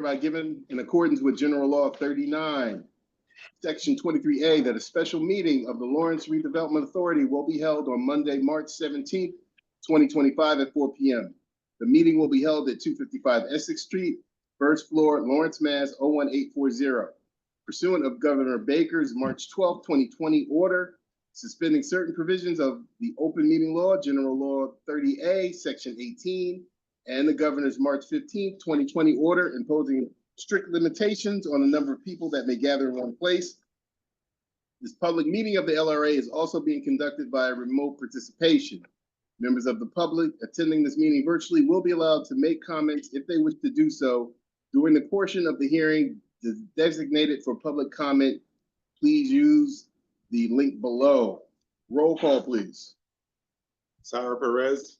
hereby given in accordance with General Law 39, Section 23A, that a special meeting of the Lawrence Redevelopment Authority will be held on Monday, March 17th, 2025 at 4 p.m. The meeting will be held at 255 Essex Street, first floor, Lawrence, Mass. 01840. Pursuant of Governor Baker's March 12, 2020 order, suspending certain provisions of the Open Meeting Law, General Law 30A, Section 18, and the Governor's March 15, 2020 order imposing strict limitations on the number of people that may gather in one place. This public meeting of the LRA is also being conducted by remote participation. Members of the public attending this meeting virtually will be allowed to make comments if they wish to do so during the portion of the hearing designated for public comment. Please use the link below. Roll call, please. Sarah Perez.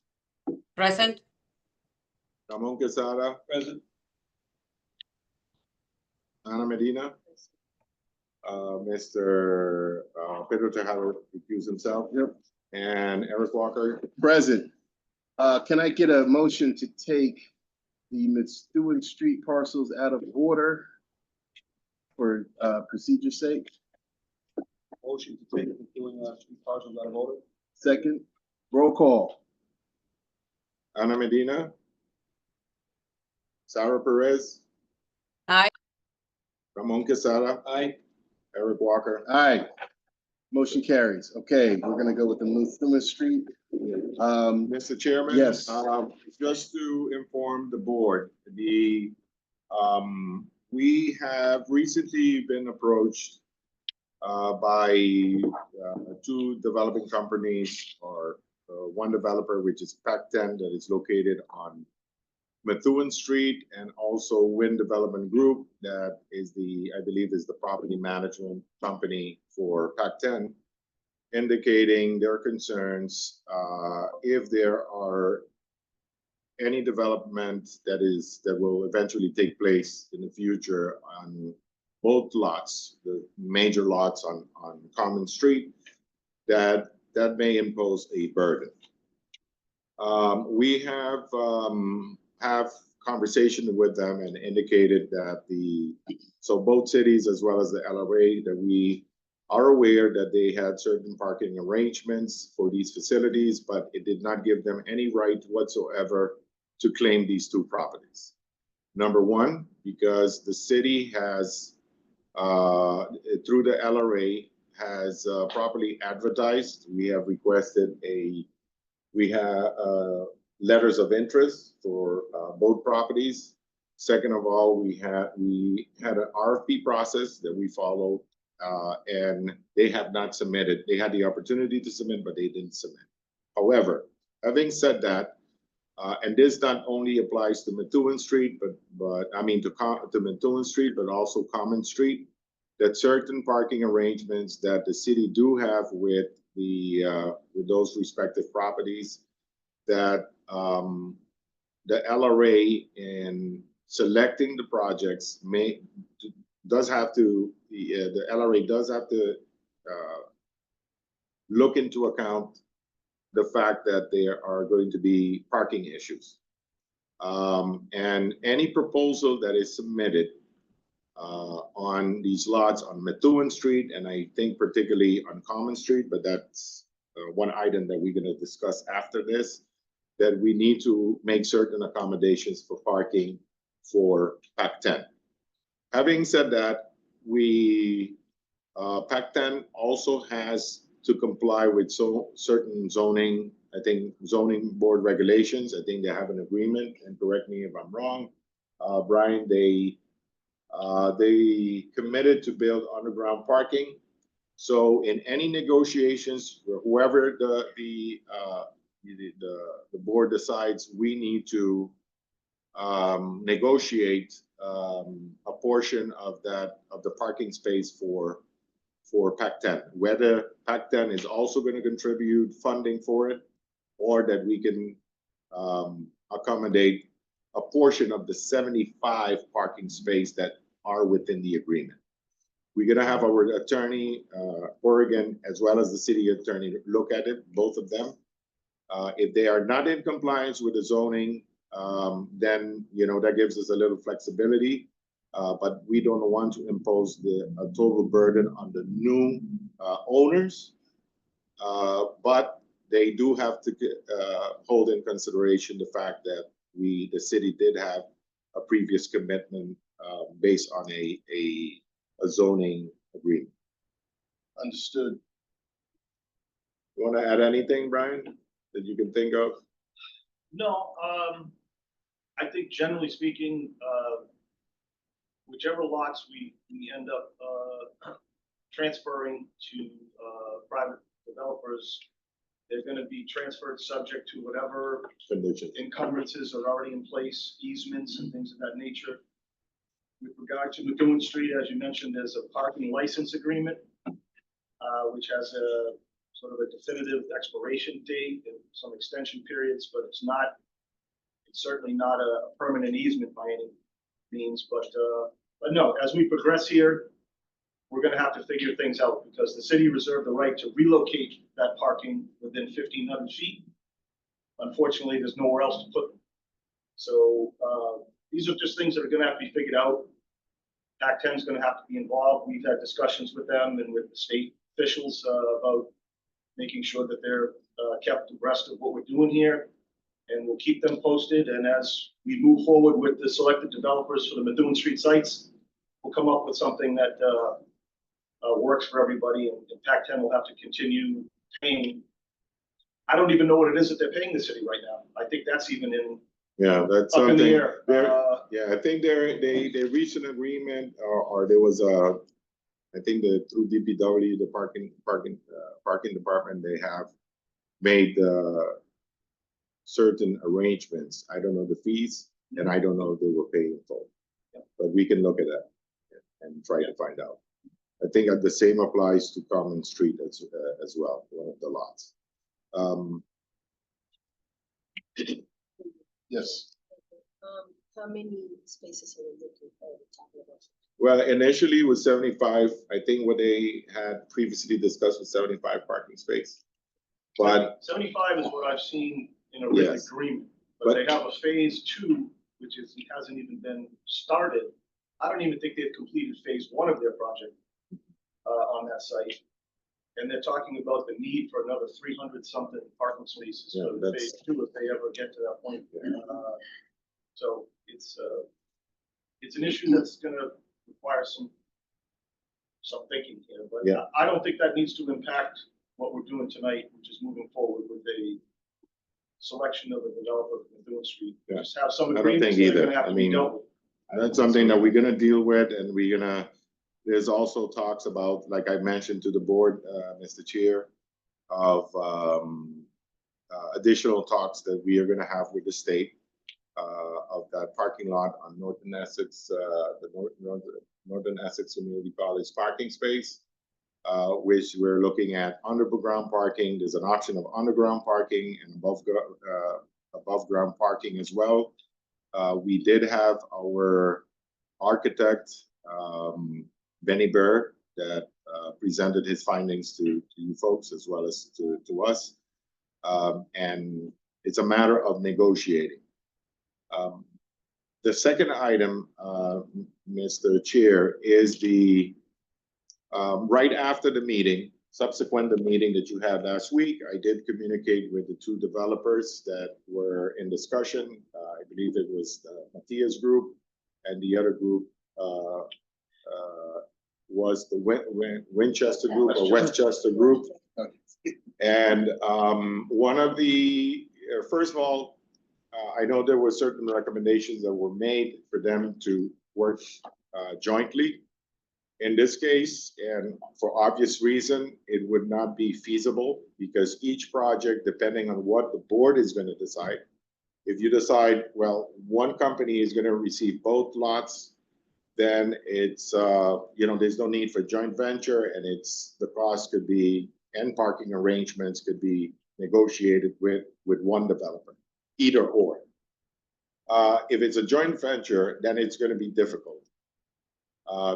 Present. Ramon Quesada. Present. Ana Medina. Mr. Pedro Tejada recused himself. Yep. And Eric Walker. Present. Can I get a motion to take the Methuen Street parcels out of order for procedure's sake? Motion to take doing street parcels out of order. Second. Roll call. Ana Medina. Sarah Perez. Aye. Ramon Quesada. Aye. Eric Walker. Aye. Motion carries. Okay, we're gonna go with the Methuen Street. Mr. Chairman. Yes. Just to inform the board, we have recently been approached by two developing companies, or one developer, which is PAC-10, that is located on Methuen Street, and also Wind Development Group, that is I believe is the property management company for PAC-10, indicating their concerns if there are any development that will eventually take place in the future on both lots, the major lots on Common Street, that may impose a burden. We have conversation with them and indicated that so both cities as well as the LRA, that we are aware that they had certain parking arrangements for these facilities, but it did not give them any right whatsoever to claim these two properties. Number one, because the city has, through the LRA, has properly advertised. We have requested letters of interest for both properties. Second of all, we had an RFP process that we followed, and they have not submitted. They had the opportunity to submit, but they didn't submit. However, having said that, and this not only applies to Methuen Street, but I mean to Methuen Street, but also Common Street, that certain parking arrangements that the city do have with those respective properties, that the LRA in selecting the projects the LRA does have to look into account the fact that there are going to be parking issues. And any proposal that is submitted on these lots on Methuen Street, and I think particularly on Common Street, but that's one item that we're going to discuss after this, that we need to make certain accommodations for parking for PAC-10. Having said that, PAC-10 also has to comply with certain zoning, I think zoning board regulations. I think they have an agreement, and correct me if I'm wrong, Brian, they committed to build underground parking. So in any negotiations, whoever the board decides, we need to negotiate a portion of the parking space for PAC-10, whether PAC-10 is also going to contribute funding for it, or that we can accommodate a portion of the 75 parking space that are within the agreement. We're going to have our attorney, Oregon, as well as the city attorney, look at it, both of them. If they are not in compliance with the zoning, then that gives us a little flexibility. but we don't want to impose a total burden on the new owners. But they do have to hold in consideration the fact that the city did have a previous commitment based on a zoning agreement. Understood. You want to add anything, Brian, that you can think of? No, I think generally speaking, whichever lots we end up transferring to private developers, they're gonna be transferred subject to whatever Conditions. encumbrances are already in place, easements and things of that nature. With regard to McEwen Street, as you mentioned, there's a parking license agreement, which has a sort of a definitive expiration date and some extension periods, but it's certainly not a permanent easement by any means, but no, as we progress here, we're gonna have to figure things out because the city reserved the right to relocate that parking within 1,500 feet. Unfortunately, there's nowhere else to put them. So these are just things that are gonna have to be figured out. PAC-10 is gonna have to be involved. We've had discussions with them and with the state officials about making sure that they're kept abreast of what we're doing here. And we'll keep them posted. And as we move forward with the selected developers for the Methuen Street sites, we'll come up with something that works for everybody. And PAC-10 will have to continue paying. I don't even know what it is that they're paying the city right now. I think that's even Yeah, that's up in the something. air. Yeah, I think they reached an agreement, or there was I think through DPW, the parking department, they have made certain arrangements. I don't know the fees, and I don't know if they were paying full, but we can look at that and try to find out. I think that the same applies to Common Street as well, one of the lots. Yes. How many spaces are we looking for? Talking about? Well, initially it was 75. I think what they had previously discussed was 75 parking space. But 75 is what I've seen in a written Yes. agreement, But- but they have a phase 2, which hasn't even been started. I don't even think they've completed phase 1 of their project on that site. And they're talking about the need for another 300 something parking spaces Yeah, for the that's- phase 2 if they ever get to that point. So it's an issue that's gonna require some thinking here, but Yeah. I don't think that needs to impact what we're doing tonight, which is moving forward with a selection of a developer for Methuen Street. Yeah. Just have some I don't agreements think that are either. gonna have I to be mean, dealt with. that's something that we're gonna deal with, and there's also talks about, like I mentioned to the board, Mr. Chair, of additional talks that we are gonna have with the state of that parking lot on Northern Essex, the Northern Essex Community College parking space, which we're looking at underground parking. There's an option of underground parking and above ground parking as well. We did have our architect, Benny Burr, that presented his findings to you folks as well as to us. And it's a matter of negotiating. The second item, Mr. Chair, is right after the meeting, subsequent to the meeting that you had last week, I did communicate with the 2 developers that were in discussion. I believe it was Matthias Group, and the other group was the Winchester Group or Westchester Group. And first of all, I know there were certain recommendations that were made for them to work jointly. In this case, and for obvious reason, it would not be feasible because each project, depending on what the board is going to decide, if you decide, well, one company is going to receive both lots, then it's, there's no need for joint venture, and the cost could be, and parking arrangements could be negotiated with one developer, either or. If it's a joint venture, then it's going to be difficult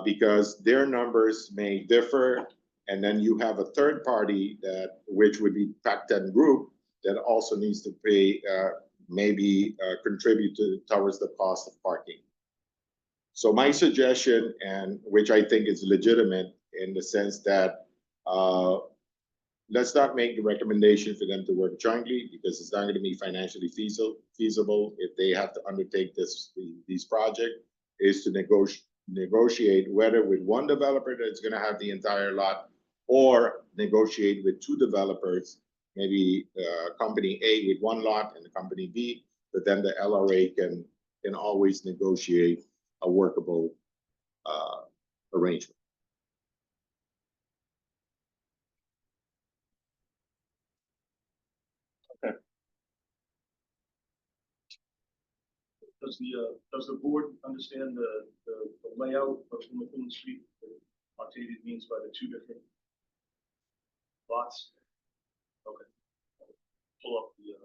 because their numbers may differ, and then you have a third party which would be PAC-10 Group, that also needs to pay, maybe contribute towards the cost of parking. So my suggestion, and which I think is legitimate in the sense that let's not make the recommendation for them to work jointly because it's not going to be financially feasible if they have to undertake these projects, is to negotiate whether with one developer that's going to have the entire lot or negotiate with two developers, maybe company A with one lot and the company B, but then the LRA can always negotiate a workable arrangement. Does the board understand the layout of Methuen Street? What Octavia means by the two different lots? Okay. Pull up the,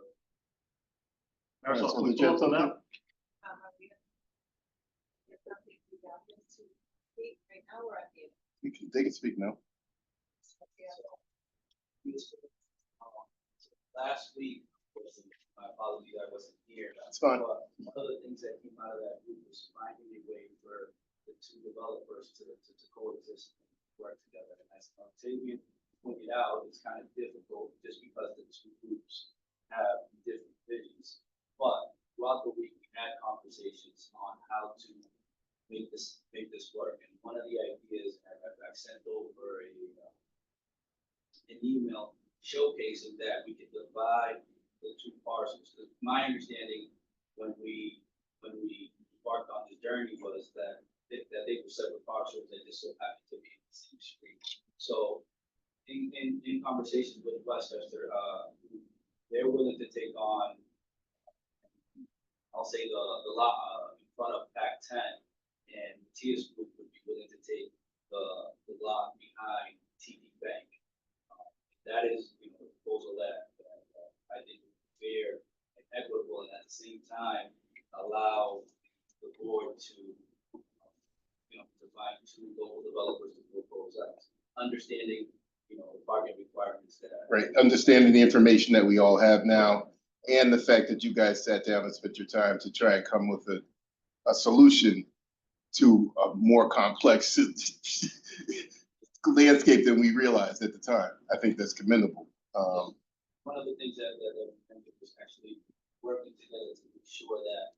Marisol, so can we did you pull have up the something? map? Right now, we're at the. They can speak now. Last week, my apologies, I wasn't here. It's fine. But one of the things that came out of that group was finding a way for the two developers to coexist and work together. And as Octavian pointed out, it's kind of difficult just because the two groups have different visions. But throughout the week, we had conversations on how to make this work. And one of the ideas I sent over an email showcasing that we could divide the two parcels. My understanding when we embarked on this journey was that they were separate parcels that just so happened to be in the same street. So in conversations with Westchester, they're willing to take on, I'll say the lot in front of Pac 10, and Matias Group would be willing to take the lot behind TD Bank. That is, a proposal that I think is fair and equitable, and at the same time allow the board to, to find two local developers to propose that, understanding, the parking requirements that. Right, understanding the information that we all have now and the fact that you guys sat down and spent your time to try and come with a solution to a more complex landscape than we realized at the time. I think that's commendable. One of the things that was actually working together to make sure that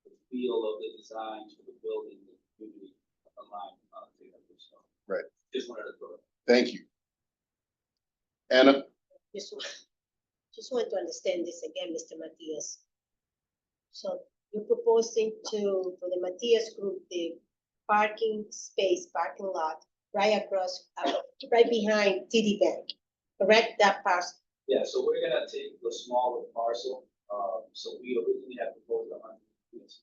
the feel of the designs for the building, the community aligned together. So, Right. Just wanted to throw it. Thank you. Anna? Just want to understand this again, Mr. Matias. So you're proposing for the Matias Group, the parking lot right across, right behind TD Bank, correct? That parcel. Yeah, so we're gonna take the smaller parcel. So we originally had proposed 100 units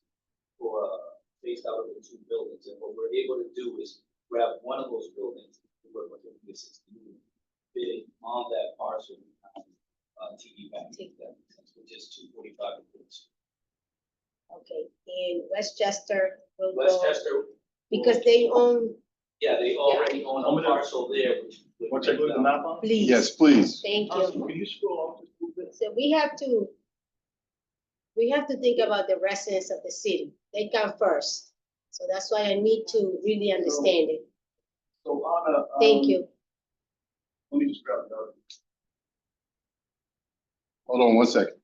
for phased out of the two buildings, and what we're able to do is grab one of those buildings to work with the 60 bid on that parcel. TD Bank, which is 245 units. Okay, and Westchester will go, Westchester, because they own, yeah, they already own a parcel there, which. Want to take a look at the map on? please. Yes, please. Thank Awesome. you. Can you scroll up just a little bit? So we have to think about the residents of the city. They come first. So that's why I need to really understand it. So Anna. Thank you. Let me just grab that. Hold on one second.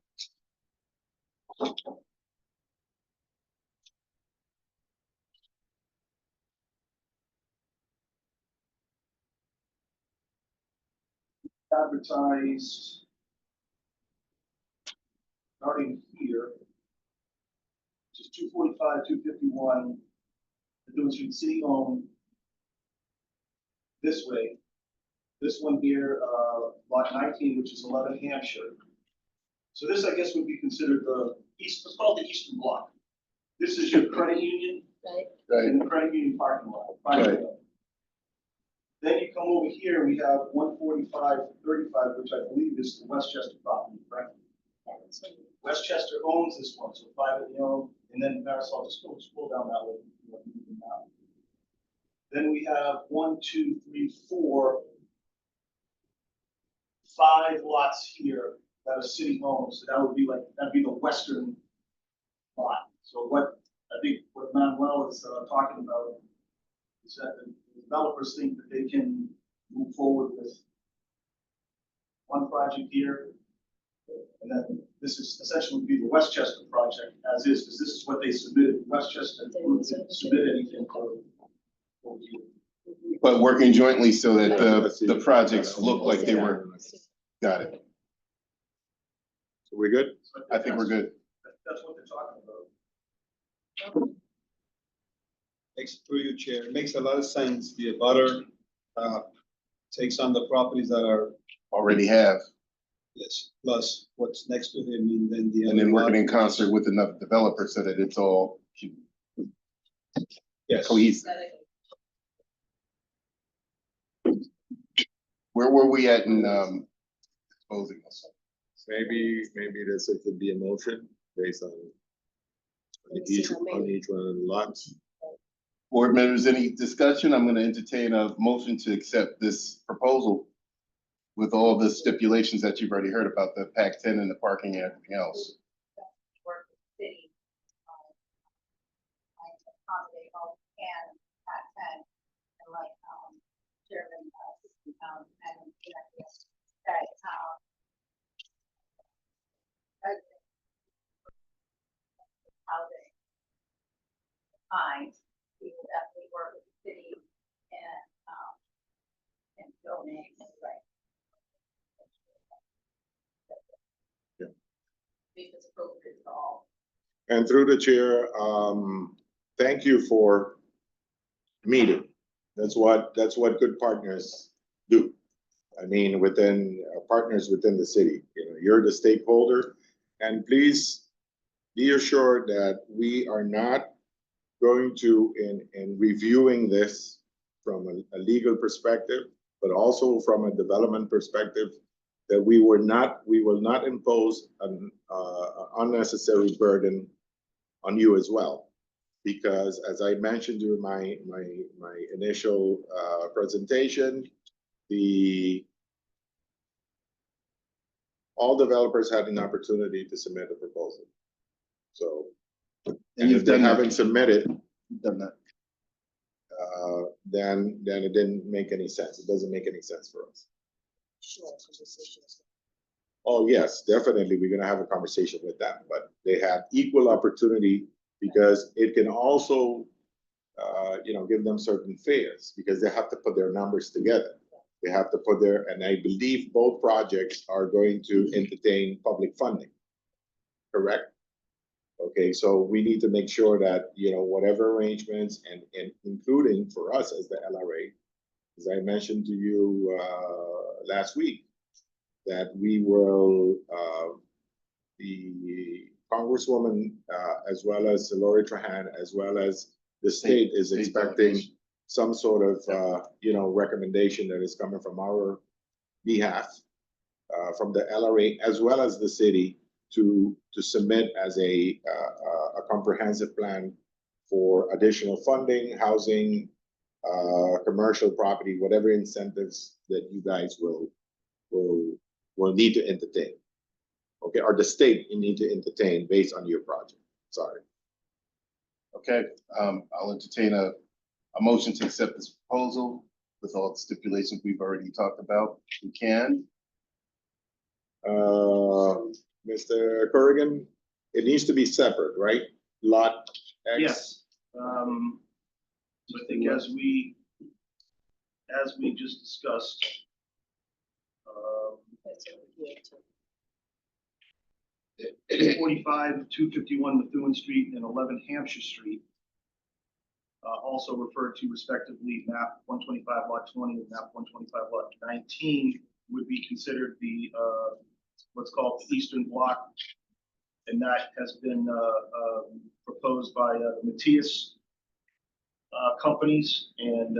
Advertised starting here, which is 245, 251, the Dune Street City owned this way. This one here, lot 19, which is 11 Hampshire. So this, I guess, would be considered the east, let's call it the eastern block. This is your credit union Right? Right, and the credit union parking lot. Right. Then you come over here, we have 145-35, which I believe is the Westchester property, correct? Westchester owns this one, so privately owned, and then Marisol, just go scroll down that way. Then we have 5 lots here that are city owned, so that would be that'd be the western lot. So what I think what Manuel is talking about is that the developers think that they can move forward with one project here. And then this is essentially would be the Westchester project as is, because this is what they submitted. Westchester didn't submit anything for you. But working jointly so that the projects look like they were, got it. So we good? So I think we're good. That's what they're talking about. Through you, Chair, it makes a lot of sense. The abutter takes on the properties that are, Already have, yes, plus what's next to him, and then the. and then other working in lot- concert with another developer so that it's all Yes. cohesive. Where were we at in disposing this? Maybe this could be a motion based on each one of the lots. Board members, any discussion? I'm gonna entertain a motion to accept this proposal with all the stipulations that you've already heard about, the PAC 10 and the parking and everything else. Work with the city. I accommodate all can at 10 and like, Chairman, and, yes, that, how they find, we will definitely work with the city and donate, right? Yeah. If it's appropriate for all. And through the chair, thank you for meeting. That's what good partners do. I mean, within partners within the city, you're the stakeholder, and please be assured that we are not going to, in reviewing this from a legal perspective, but also from a development perspective, that we will not impose an unnecessary burden on you as well. Because as I mentioned during my initial presentation, all developers had an opportunity to submit a proposal. So, and if they haven't submitted, Done that. then it didn't make any sense. It doesn't make any sense for us. Oh, yes, definitely, we're gonna have a conversation with them, but they have equal opportunity because it can also, give them certain fares because they have to put their numbers together. They have to put and I believe both projects are going to entertain public funding, correct? Okay, so we need to make sure that, whatever arrangements and including for us as the LRA, as I mentioned to you last week, that we will, the Congresswoman, as well as Lori Trahan, as well as the state is State expecting delegation. some sort of, recommendation that is coming from our behalf, from the LRA, as well as the city, to submit as a comprehensive plan for additional funding, housing, commercial property, whatever incentives that you guys will need to entertain. Okay, or the state you need to entertain based on your project. Sorry. Okay, I'll entertain a motion to accept this proposal with all the stipulations we've already talked about. We can. Mr. Corrigan, it needs to be separate, right? Lot X. Yes. So I think as we just discussed, 45, 251 Methuen Street and 11 Hampshire Street, also referred to respectively map 125 lot 20 and map 125 lot 19, would be considered the what's called the Eastern Block, and that has been proposed by the Matthias companies, and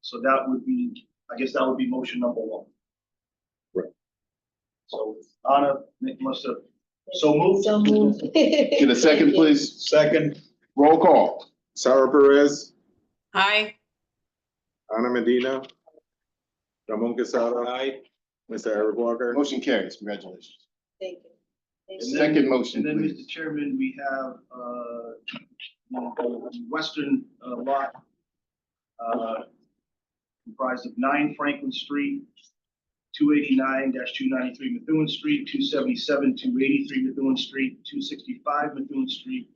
so that would be, I guess that would be motion number one. Right. So Anna, Melissa, so moved. So moved. Get a second, please. Second, Roll call. Sarah Perez, Aye. Ana Medina, Ramon Quesada, aye. Mr. Eric Walker. Motion carries. Congratulations. Thank you. And Second then- motion, And then, please. Mr. Chairman, we have, the western lot, comprised of 9 Franklin Street, 289-293 Methuen Street, 277, 283 Methuen Street, 265 Methuen Street,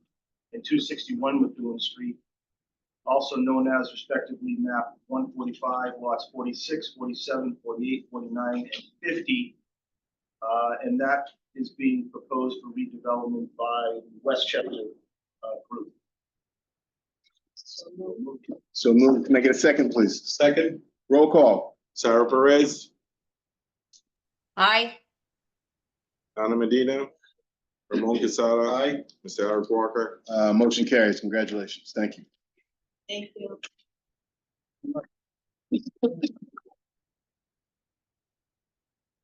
and 261 Methuen Street, also known as respectively map 145, lots 46, 47, 48, 49, and 50. And that is being proposed for redevelopment by Westchester Group. So moved. So move. Can I get a second, please? Second, Roll call. Sarah Perez, Aye. Donna Medina, Ramon Quesada, aye. Mr. Eric Walker. Motion carries. Congratulations. Thank you. Thank you.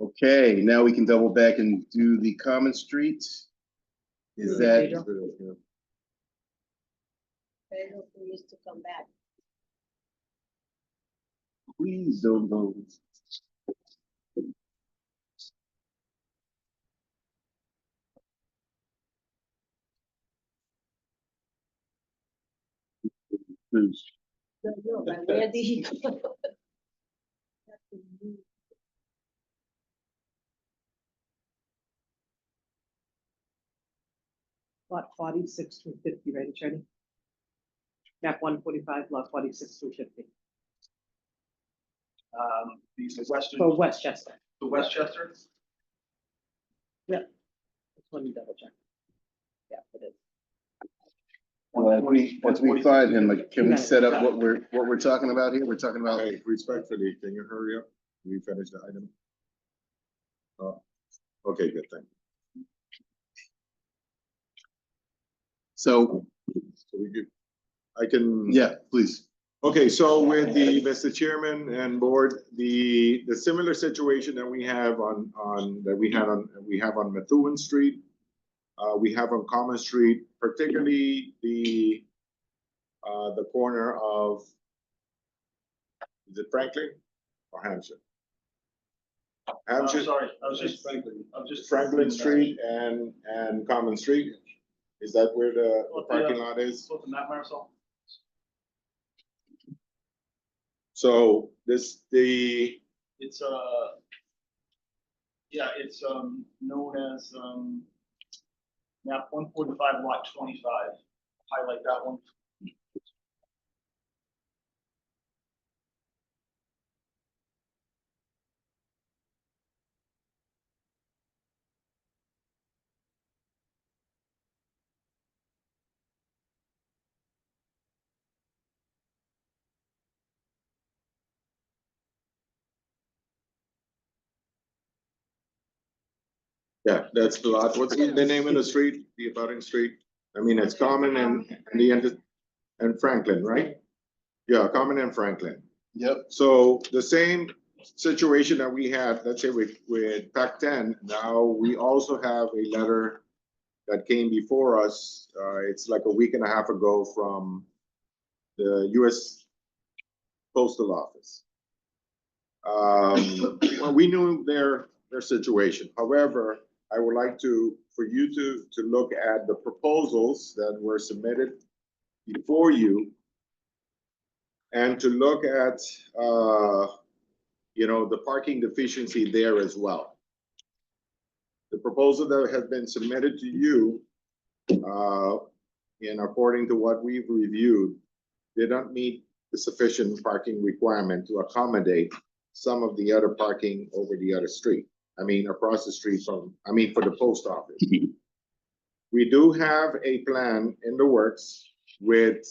Okay, now we can double back and do the common streets. Is that, Pedro needs to come back. please don't go. Please. No, but where did he go? Lot 46 through 50, right, Attorney? Map 145, lot 46 through 50, These are western, for Westchester. the Westchester. Just let me double check. Yeah, it is. Once we find him, like, can we set up what we're talking about here? We're talking about, Hey, respectfully, can you hurry up? We finished the item. Oh, okay, good thing. so, So we could, I can. yeah, please. Okay, so with the, Mr. Chairman and board, the similar situation that we have we have on Methuen Street, we have on Common Street, particularly the corner of, is it Franklin or Hampshire? I'm Hampshire, sorry, I was just Franklin Street and Common Street. Is that where the parking lot is? Flip the map, Marisol. So It's yeah, it's known as map 145 lot 25. Highlight that one. yeah, that's the lot. What's the name of the street, the abutting street? I mean, it's Common and Franklin, right? Yeah, Common and Franklin. Yep. So the same situation that we had, let's say with PAC 10, now we also have a letter that came before us. It's like a week and a half ago from the US Postal Office. Well, we knew their situation. However, I would like for you to look at the proposals that were submitted before you and to look at, the parking deficiency there as well. The proposal that has been submitted to you, and according to what we've reviewed, did not meet the sufficient parking requirement to accommodate some of the other parking over the other street. I mean, across the street for the post office. We do have a plan in the works with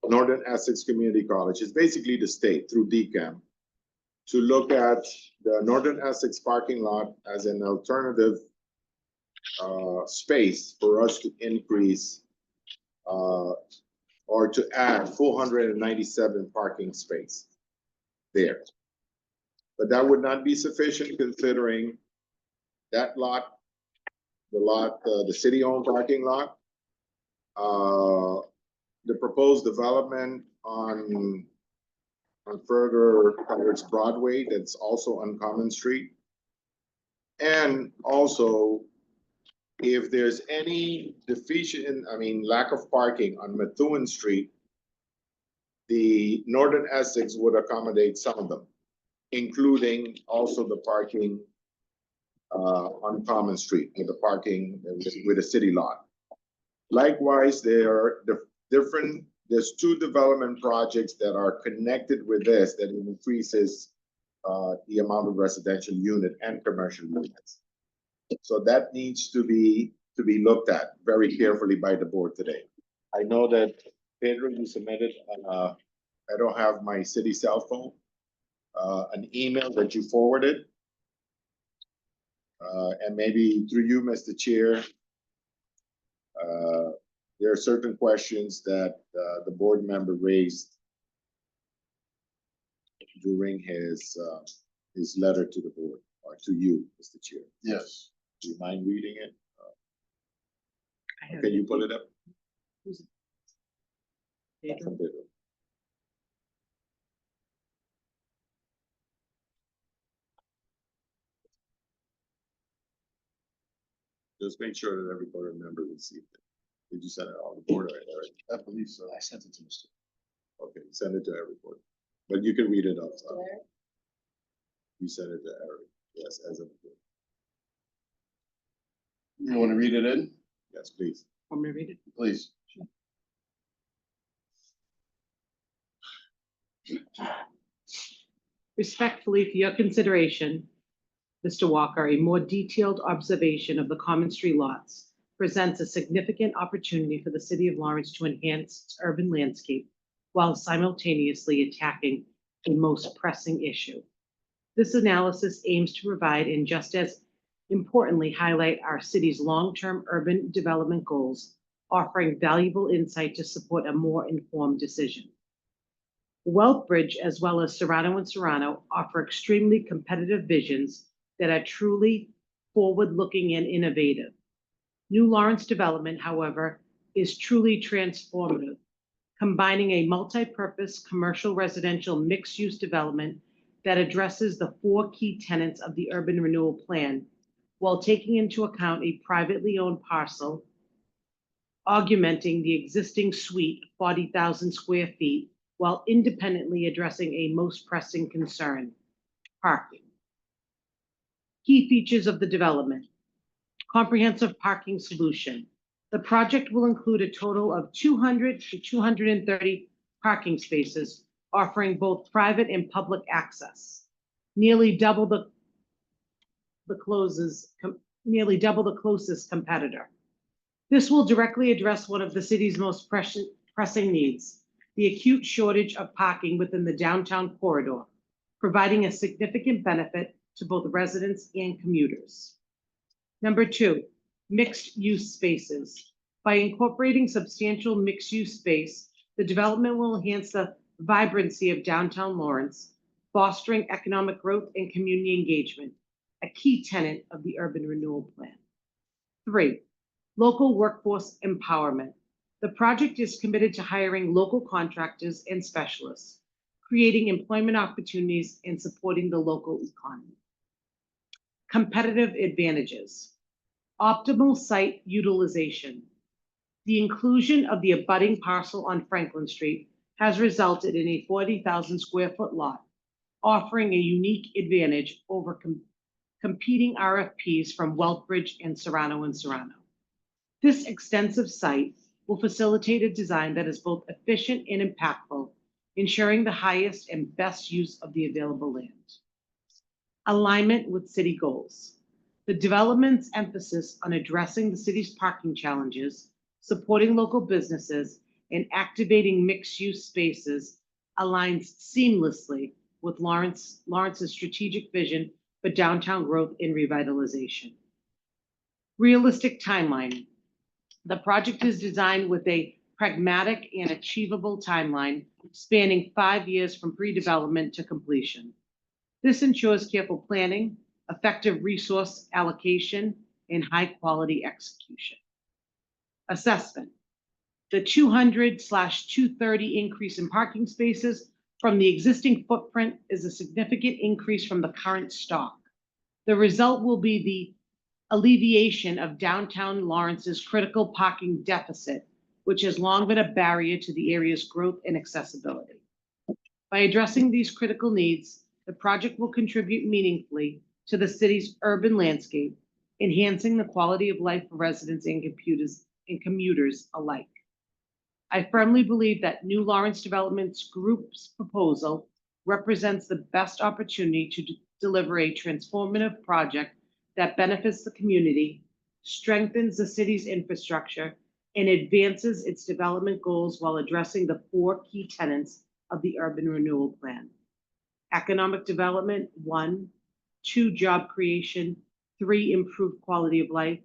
Northern Essex Community College. It's basically the state through DCAM to look at the Northern Essex parking lot as an alternative space for us to increase or to add 497 parking space there. But that would not be sufficient considering that lot, the city-owned parking lot, the proposed development on further towards Broadway, that's also on Common Street, And also, if there's any lack of parking on Methuen Street, the Northern Essex would accommodate some of them, including also the parking on Common Street, with the parking with a city lot. Likewise, there's two development projects that are connected with this that increases the amount of residential unit and commercial units. So that needs to be looked at very carefully by the board today. I know that Pedro, you submitted, I don't have my city cell phone, an email that you forwarded. And maybe through you, Mr. Chair, there are certain questions that the board member raised during his letter to the board, or to you, Mr. Chair. Yes. Do you mind reading it? I have Can you pull it up? Pedro. From Pedro. Just make sure that every board member received it. Did you send it all the board already? I believe so. I sent it to Mr. Okay, send it to every board. But you can read it out. Where? You sent it to Eric, yes, as a board. You want to read it in? Yes, please. Want me to read it? Please. Respectfully, for your consideration, Mr. Walker, a more detailed observation of the Common Street lots presents a significant opportunity for the city of Lawrence to enhance its urban landscape while simultaneously attacking a most pressing issue. This analysis aims to provide, and just as importantly, highlight our city's long-term urban development goals, offering valuable insight to support a more informed decision. Wealthbridge, as well as Serrano and Serrano, offer extremely competitive visions that are truly forward-looking and innovative. New Lawrence development, however, is truly transformative, combining a multi-purpose commercial residential mixed-use development that addresses the 4 key tenets of the urban renewal plan, while taking into account a privately owned parcel, augmenting the existing suite, 40,000 square feet, while independently addressing a most pressing concern, parking. Key features of the development: comprehensive parking solution. The project will include a total of 200 to 230 parking spaces, offering both private and public access, nearly double the closest competitor. This will directly address one of the city's most pressing needs, the acute shortage of parking within the downtown corridor, providing a significant benefit to both residents and commuters. Number 2, mixed-use spaces. By incorporating substantial mixed-use space, the development will enhance the vibrancy of downtown Lawrence, fostering economic growth and community engagement, a key tenet of the urban renewal plan. 3, local workforce empowerment. The project is committed to hiring local contractors and specialists, creating employment opportunities and supporting the local economy. Competitive advantages. Optimal site utilization. The inclusion of the abutting parcel on Franklin Street has resulted in a 40,000 square foot lot, offering a unique advantage over competing RFPs from Wealthbridge and Serrano and Serrano. This extensive site will facilitate a design that is both efficient and impactful, ensuring the highest and best use of the available land. Alignment with city goals. The development's emphasis on addressing the city's parking challenges, supporting local businesses, and activating mixed-use spaces aligns seamlessly with Lawrence's strategic vision for downtown growth and revitalization. Realistic timeline. The project is designed with a pragmatic and achievable timeline spanning 5 years from pre-development to completion. This ensures careful planning, effective resource allocation, and high-quality execution. Assessment. The 200/230 increase in parking spaces from the existing footprint is a significant increase from the current stock. The result will be the alleviation of downtown Lawrence's critical parking deficit, which has long been a barrier to the area's growth and accessibility. By addressing these critical needs, the project will contribute meaningfully to the city's urban landscape, enhancing the quality of life for residents and commuters alike. I firmly believe that New Lawrence Development Group's proposal represents the best opportunity to deliver a transformative project that benefits the community, strengthens the city's infrastructure, and advances its development goals while addressing the 4 key tenets of the urban renewal plan. Economic development, 1, 2, job creation, 3, improved quality of life,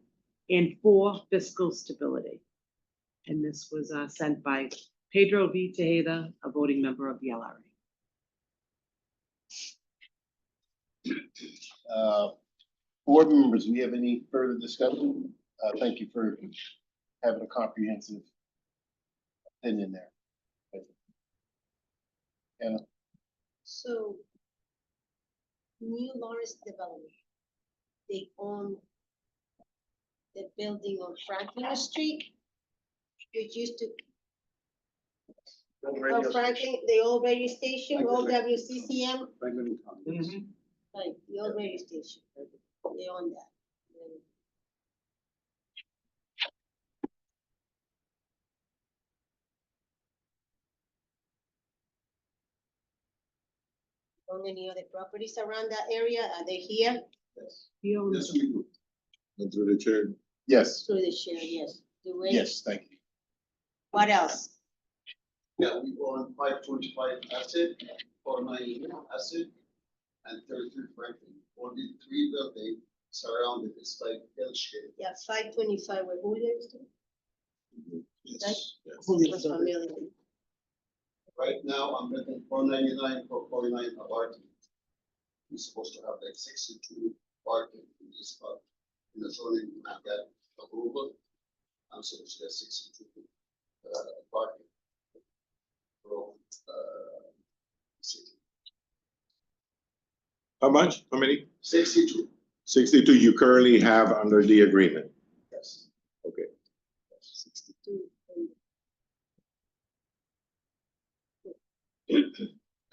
and 4, fiscal stability. And this was sent by Pedro V. Tejeda, a voting member of the LRA. Board members, do we have any further discussion? Thank you for having a comprehensive opinion there. Anna? So, New Lawrence Development, they own the building on Franklin Street, which used to, Franklin, the old radio station, old WCCM, like, the old radio station, they own that. Own any other properties around that area? Are they here? He owns- we do. And through the chair. Yes, Through the share, yes. Do we? yes, thank you. What else? Yeah, we own 525 asset, 490 asset, and 33 Franklin. Only 3 buildings surrounded, it's like L shape. Yeah, 525, where who lives there? Yes. What's familiar? Right now, I'm renting 499 for 49 apartment. We're supposed to have like 62 parking in this spot. In the zoning, I got approval. I'm supposed to get 62 parking. From, city. How much? How many? 62, 62 you currently have under the agreement. yes. Okay. 62.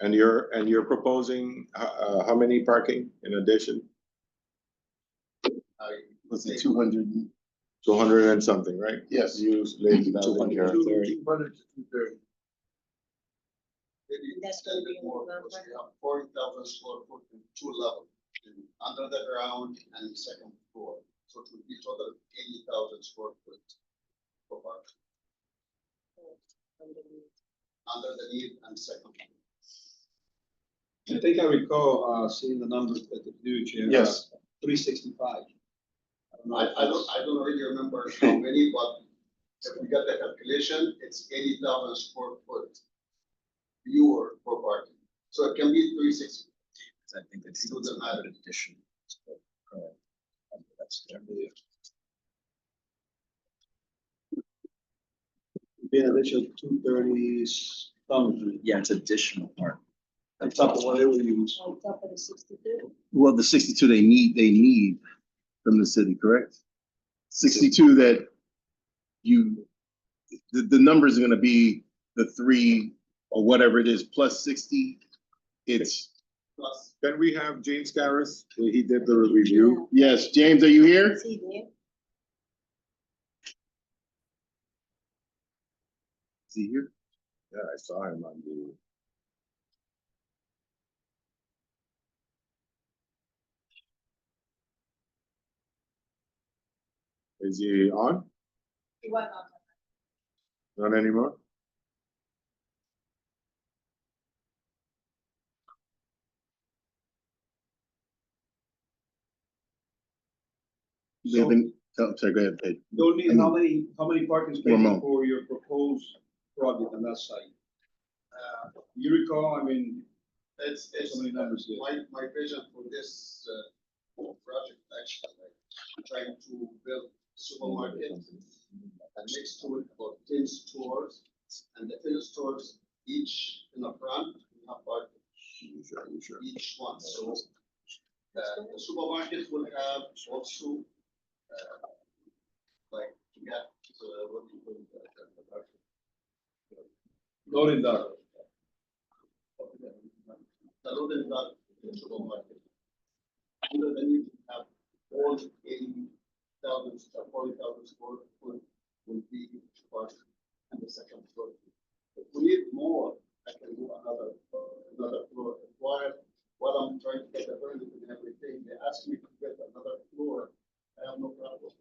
And you're proposing how many parking in addition? Was it 200? 200 and something, right? Yes. You laid it out in 200. here. 200 to 230. Maybe That's gonna be more, in because we have 40,000 square foot in 2 levels, under the ground and the second floor. So it would be total 80,000 square foot for park, under the need and second floor. I think I recall seeing the numbers at the future. Yes. 365. I don't really remember how many, but if we got the calculation, it's 80,000 square foot fewer for parking. So it can be 360. I think It doesn't matter. addition. That's Be an additional 230 something. yeah, it's additional part. On top of what they would use. On top of the 62? Well, the 62 they need from the city, correct? 62 that the numbers are gonna be the 3 or whatever it is, plus 60. It's, Plus, Can we have James Garris? He did the review. yes, James, are you here? Is he there? Is he here? Yeah, I saw him on the. Is he on? He was on. Not anymore? They haven't, sorry, go ahead, Ed. You'll need how many parking spaces Ramon. for your proposed project on that site? You recall, I mean, it's so many numbers here. my vision for this project actually, like trying to build supermarket and next to it about 10 stores, and the 10 stores each in the front we have parking. Each one, so The supermarket will have also, like, yeah, what do you call it? Loading dock. The loading dock in the supermarket. And then you have all 80,000, 40,000 square foot will be first and the second floor. If we need more, I can do another floor. While I'm trying to get the permit and everything, they ask me to get another floor, I have no problem.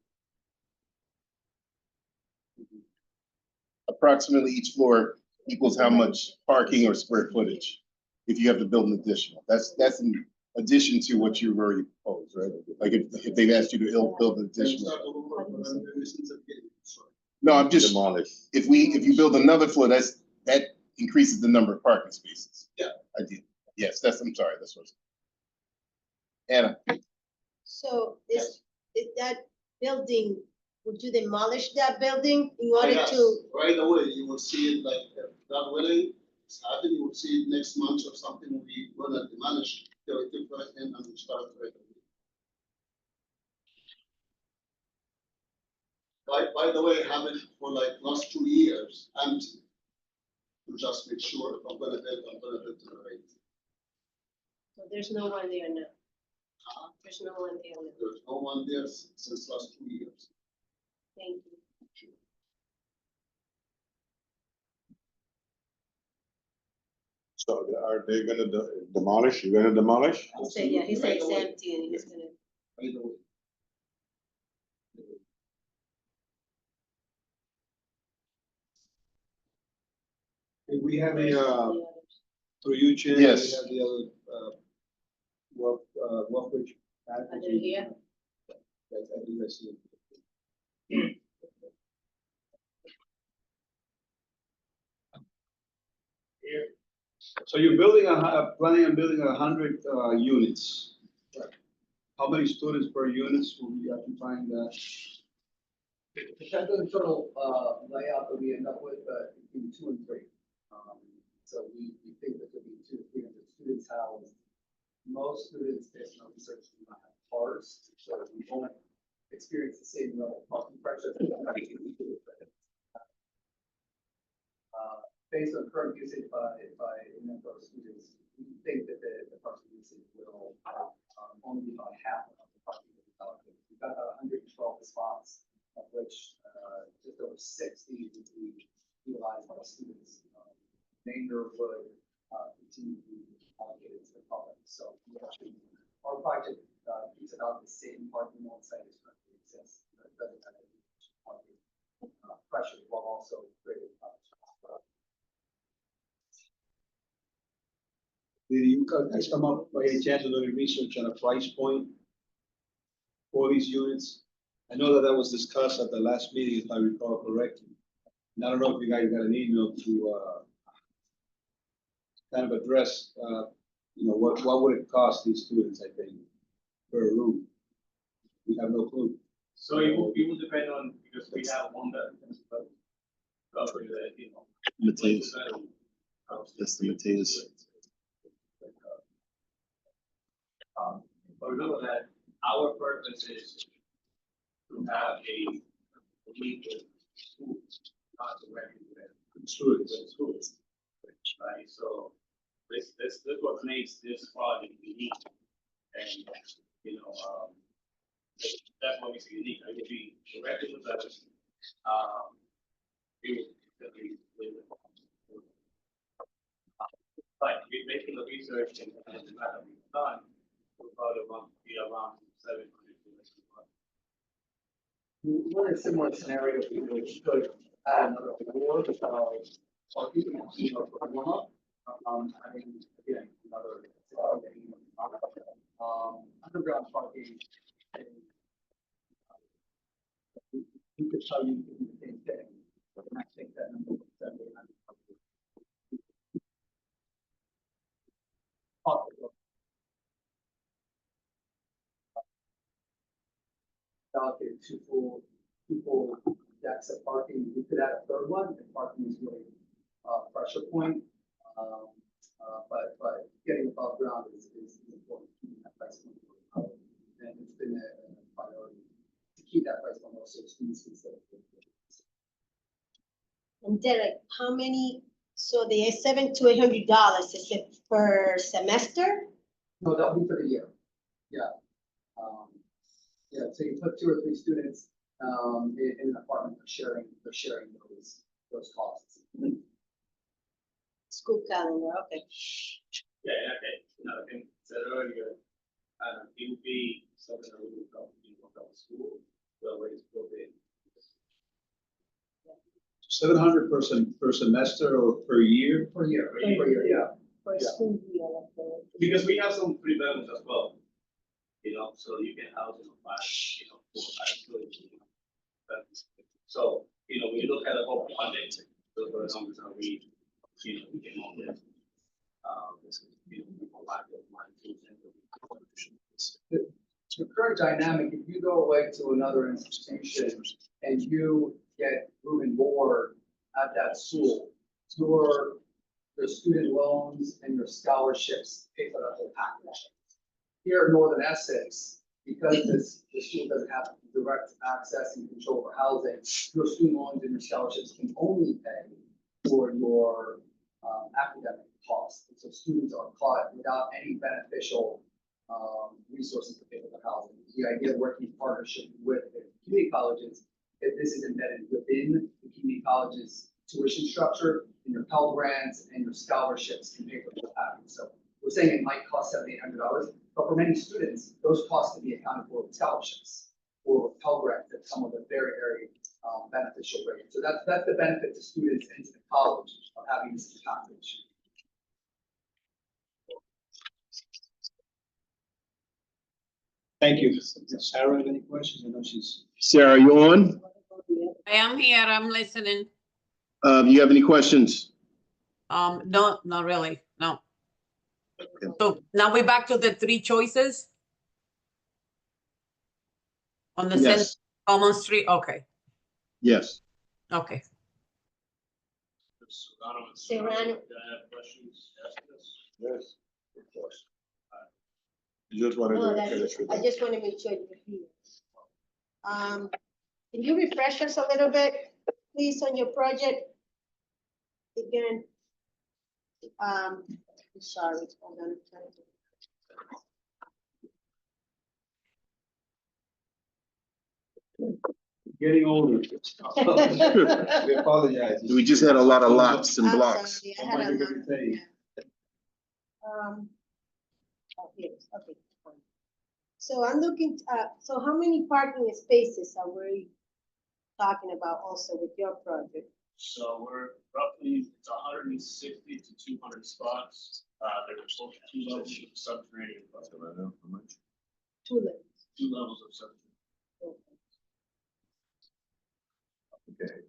Approximately each floor equals how much parking or square footage? If you have to build an additional, that's in addition to what you've already proposed, right? Like if they've asked you to build an Then additional. start all over from the since the beginning, sorry. No, I'm just, Demolish. if you build another floor, that increases the number of parking spaces. Yeah. I did, yes, I'm sorry, that's what. Anna, So is that building, would you demolish that building in order Yes, to? right away, you will see it like, that willing, starting, you will see it next month or something, we gonna demolish the different and we start right away. By the way, I have it for like last 2 years, and to just make sure if I'm gonna build to the rate. So there's no one there now. There's no one there now. There's no one there since last 2 years. Thank you. So are they gonna demolish? You're gonna demolish? He said, yeah, he said Right it's away. empty and he's gonna. By the way. If we have Where's a, the others? through you, Chair. Yes. We have the other, Walkbridge. Are they here? Yes, I do, I see it. So you're building planning on building 100 units. How many students per units will we occupying that? Depends on the total, layout that we end up with, between 2 and 3. So we think that there'll be 200 to 300 students housed. Most students, based on research, do not have cars, so we won't experience the same level of parking pressure. Based on current usage by a number of students, we think that the parking usage will, only be about half of the parking that we've allocated. We've got about 112 spots, of which, just over 60 would be utilized by students. Remainder would, continue to be allocated to the public. So we actually, our project, keeps about the same parking on site as currently exists. It doesn't have any parking, pressure while also creating. Did you guys come up by any chance with any research on a price point for these units? I know that was discussed at the last meeting, if I recall correctly. And I don't know if you guys got an email to, kind of address, what would it cost these students, I think, per room? We have no clue. So it will depend on, because we have one that cover that, Mateus, that's the Mateus. But remember that our purpose is to have a league with schools, not to regulate schools. Right, so this what makes this project unique. And, that's what makes it unique. It would be directed with us. It would be but we're making the research and the matter we've done, we'll probably be around 700. We're in a similar scenario, we could add another floor, parking, for warm up. I mean, again, another, underground parking. And, we could tell you the same thing, and I think that number was 700. Allocated two full decks of parking. We could add a third one if parking is really pressure point. But getting above ground is important. Keeping that price point really students can stay. And Derek, how many, so the $700 to $800, is it per semester? No, that'll be for the year. Yeah. Yeah, so you put 2 or 3 students, in an apartment, they're sharing those costs. School calendar, okay. Yeah, okay, no, I think said earlier, it would be something that we would help the school, well, it's built in. 700 per semester or per year? Per year, yeah. For Yeah. school year, like the. Because we have some free bedrooms as well, so you can house, 5, 4 or 5 students. So, when you look at the whole project, those are the numbers that we came up with. We provide those money to the current dynamic, if you go away to another institution and you get room and board at that school, your student loans and your scholarships pay for that whole package. Here in Northern Essex, because the school doesn't have direct access and control over housing, your student loans and your scholarships can only pay for your academic costs. And so students are caught without any beneficial resources to pay for the housing. The idea of working in partnership with the community colleges, if this is embedded within the community college's tuition structure, and your Pell Grants and your scholarships can pay for the package. So we're saying it might cost $700-800, but for many students, those costs can be accounted for with scholarships or with Pell Grants that come with a very, very beneficial rate. So that's the benefit to students and to the college of having this package. Thank you. Sarah, any questions? I know she's. Sarah, are you on? I am here, I'm listening. You have any questions? No, not really, no. So now we're back to the 3 choices? On the center, Yes, Common Street, okay, yes. okay. Serrano. Yes, of course. You just wanted No, to that's, finish with I that. just want to make sure you're here. Can you refresh us a little bit, please, on your project? Again. I'm sorry, hold on. I'm trying to- Getting older. We apologize. We just had a lot of lots and I'm blocks. sorry, I had a lot of- Hey. Oh, here it is, okay. Fine. So I'm looking, so how many parking spaces are we talking about also with your project? So we're roughly, it's 160 to 200 spots. There's both 2 levels of subterranean, How much? 2 levels. 2 levels of subterranean. Okay.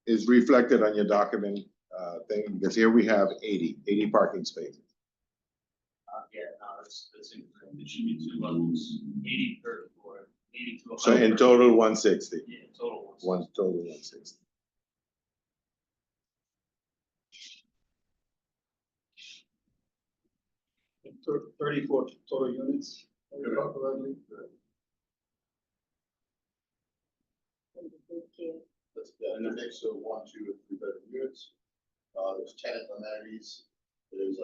Is reflected on your document, thing, because here we have 80 parking spaces. Yeah, no, that's incorrect. It should be 2 levels, 80 per floor, 80 to 100. So in total, 160. Yeah, total. Total 160. And 34 total units. Correctly. That's in a mix of 1, 2, and 3 bedroom units. There's tenant amenities. There's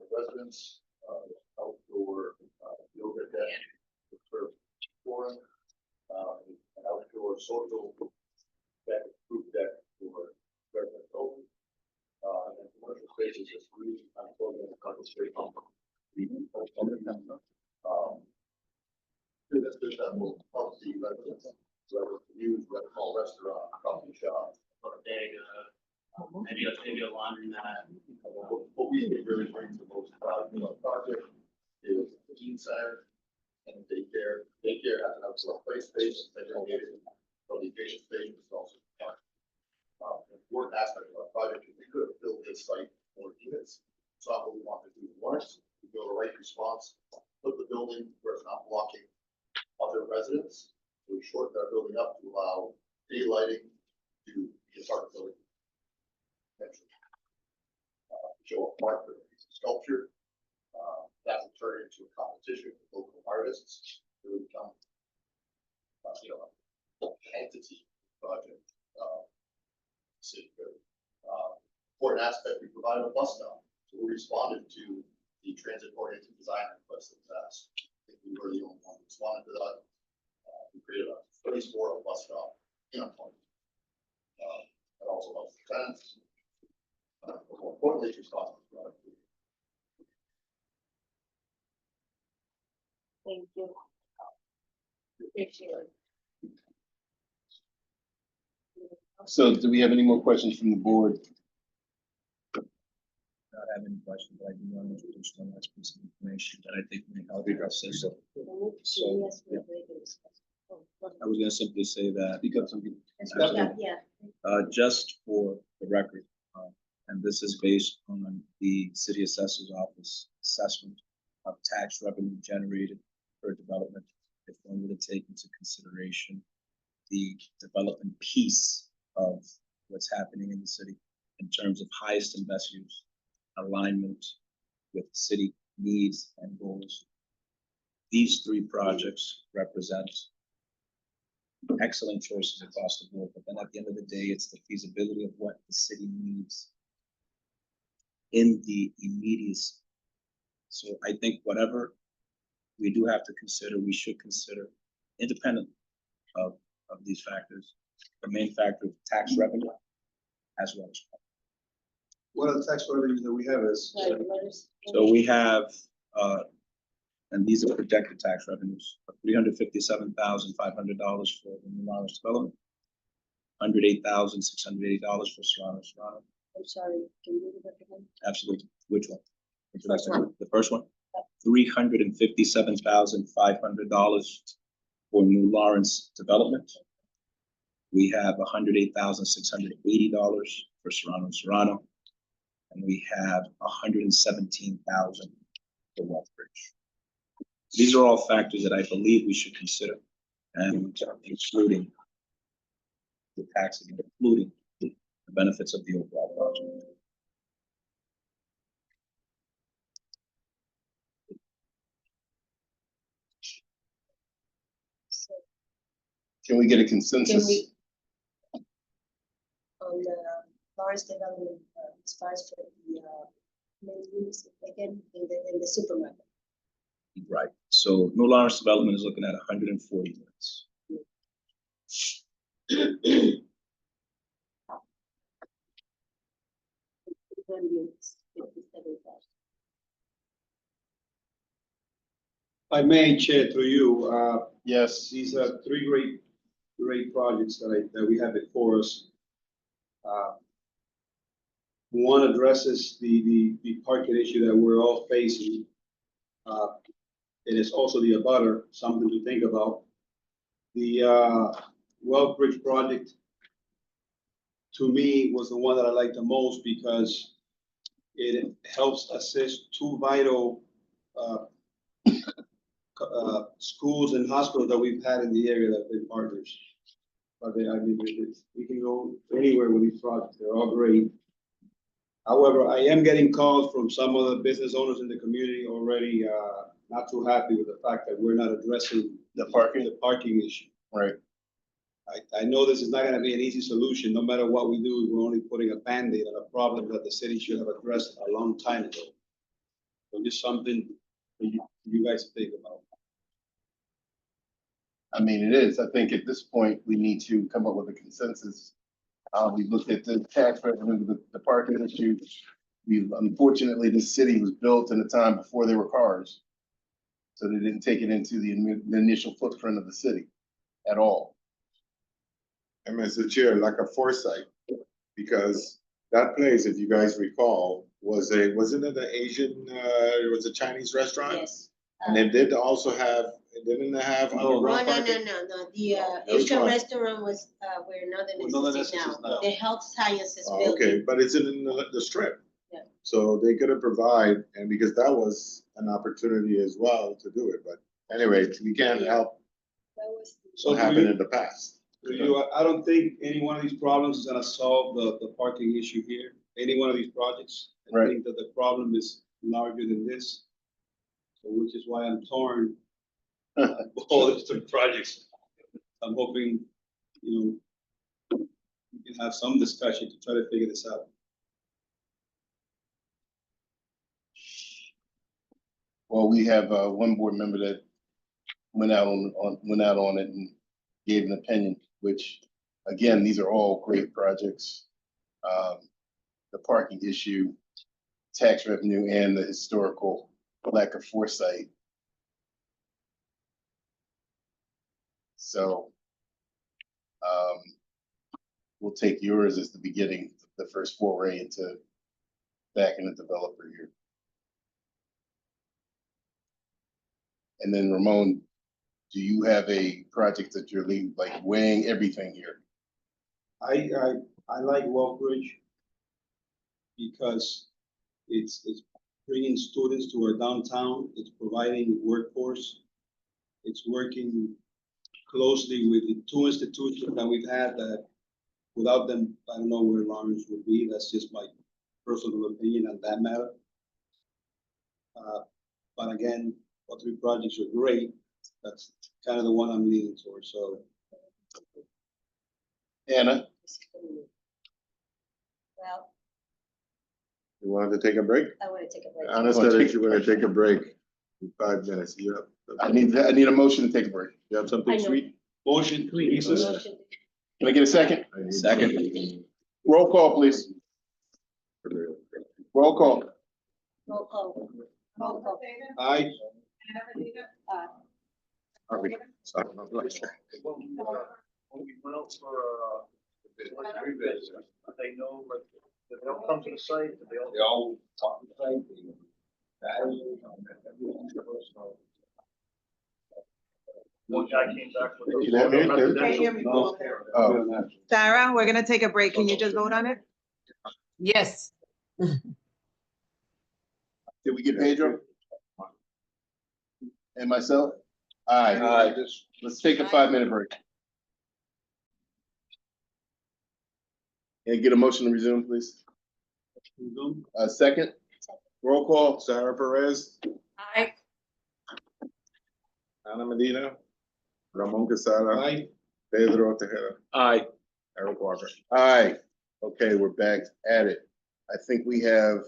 residence, outdoor yoga deck, for flooring, an outdoor social deck, group deck for residents only. And then commercial spaces is free. I'm quoting a couple straight. There's that little healthy residence, whether it's used, whether it's called restaurant, coffee shop. Bodega, maybe a laundromat. What we think really brings the most value to our project is the teen center and daycare. Daycare has an outdoor play space, segregated education space, it's also park. An important aspect of our project is we could have built this site for units. It's not what we want to do once. We go the right response, put the building where it's not blocking other residents. We shortened our building up to allow daylighting to be a part of the building. Show a park with a piece of sculpture, That will turn into a competition with local artists. It would become, an entity project. City code. Important aspect, we provided a bus stop. So we responded to the transit-oriented design request that was asked. I think we were the only one who responded to that. We created a first-floor bus stop in a park. That also helps the tenants. But more importantly, it's responsible for product. Thank you. Appreciate it. So do we have any more questions from the board? Not have any questions, but I do want to introduce one last piece of information that I think may help address this. So, Yes, yeah. we're ready to discuss. Oh, go ahead. I was gonna simply say that, Yeah, just for the record, and this is based on the city assessor's office assessment of tax revenue generated per development. If one were to take into consideration the development piece of what's happening in the city in terms of highest and best use, alignment with city needs and goals. These three projects represent excellent choices across the board, but then at the end of the day, it's the feasibility of what the city needs in the immediacy. So I think whatever we do have to consider, we should consider independent of these factors, the main factor of tax revenue as well as. What are the tax revenues that we have is? right, let us- So we have, and these are projected tax revenues, $357,500 for the New Lawrence development, $108,680 for Serrano. I'm sorry, can you recommend? Absolutely. Which one? First one. The first one? $357,500 for New Lawrence development. We have $108,680 for Serrano. And we have $117,000 for Walthbridge. These are all factors that I believe we should consider, and including the taxes, including the benefits of the overall project. Can we get a Can consensus? we? On the Lawrence development, as far as for the, main units, again, in the supermarket. Right. So New Lawrence development is looking at 140 units. Units, 57,000. I may, Chair, through you, Yes. these are three great projects that we have before us. One addresses the parking issue that we're all facing. It is also the abutter, something to think about. The Well Bridge project, to me, was the one that I liked the most because it helps assist two vital schools and hospitals that we've had in the area that have been partners. But we can go anywhere with these projects. They're all great. However, I am getting calls from some of the business owners in the community already, not too happy with the fact that we're not addressing The parking, the parking issue. right? I know this is not gonna be an easy solution. No matter what we do, we're only putting a Band-Aid on a problem that the city should have addressed a long time ago. So just something for you guys to think about. I mean, it is. I think at this point, we need to come up with a consensus. We looked at the tax revenue, the parking issue. Unfortunately, this city was built in a time before there were cars. So they didn't take it into the initial footprint of the city at all. And Mr. Chair, like a foresight, because that place, if you guys recall, wasn't it an Asian, it was a Chinese restaurant? Yes. And they did also have, didn't they have No, underground No, parking? the Which Asian one? restaurant was, where Northern Northern is Essex now, is now. the health sciences Oh, building. okay, but it's in the strip. Yeah. So they could have provide, and because that was an opportunity as well to do it, but anyway, we can't help That was- So what do happened you- in the past. I don't think any one of these problems is gonna solve the parking issue here, any one of these projects. I Right. think that the problem is larger than this. So which is why I'm torn. All these different projects. I'm hoping, you know, we can have some discussion to try to figure this out. Well, we have one board member that went out on it and gave an opinion, which, again, these are all great projects. The parking issue, tax revenue, and the historical lack of foresight. So we'll take yours as the beginning, the first foray into backing a developer here. And then Ramon, do you have a project that you're weighing everything here? I like Walkbridge because it's bringing students to our downtown. It's providing workforce. It's working closely with the two institutions that we've had that without them, I don't know where Lawrence would be. That's just my personal opinion on that matter. But again, all three projects are great. That's kind of the one I'm leaning towards, so. Anna, Well, You wanted to take a break? I want to take a break. Anna said that you want to take a break in 5 minutes. I need a motion to take a break. You have something I know. sweet? Motion, recess. Motion. Can I get a second? I need Second. something. Roll call, please. Roll call. Roll call. Roll call. Aye. Sorry. When we went out for, revisit, they know, like, did they all come to the site, did they all? They all talk to the same thing. One guy came back with. You let me in, too? Can't hear me. No. Oh, Sarah, we're gonna take a break. Can you just vote on it? Yes. did we get Pedro? And myself? Aye. Let's take a 5-minute break. And get a motion to resume, please. Second. Roll call. Sarah Perez, Aye. Ana Medina, Ramon Quesada, Aye. Pedro Tejeda. Aye. Eric Walker. Aye. Okay, we're back at it. I think we have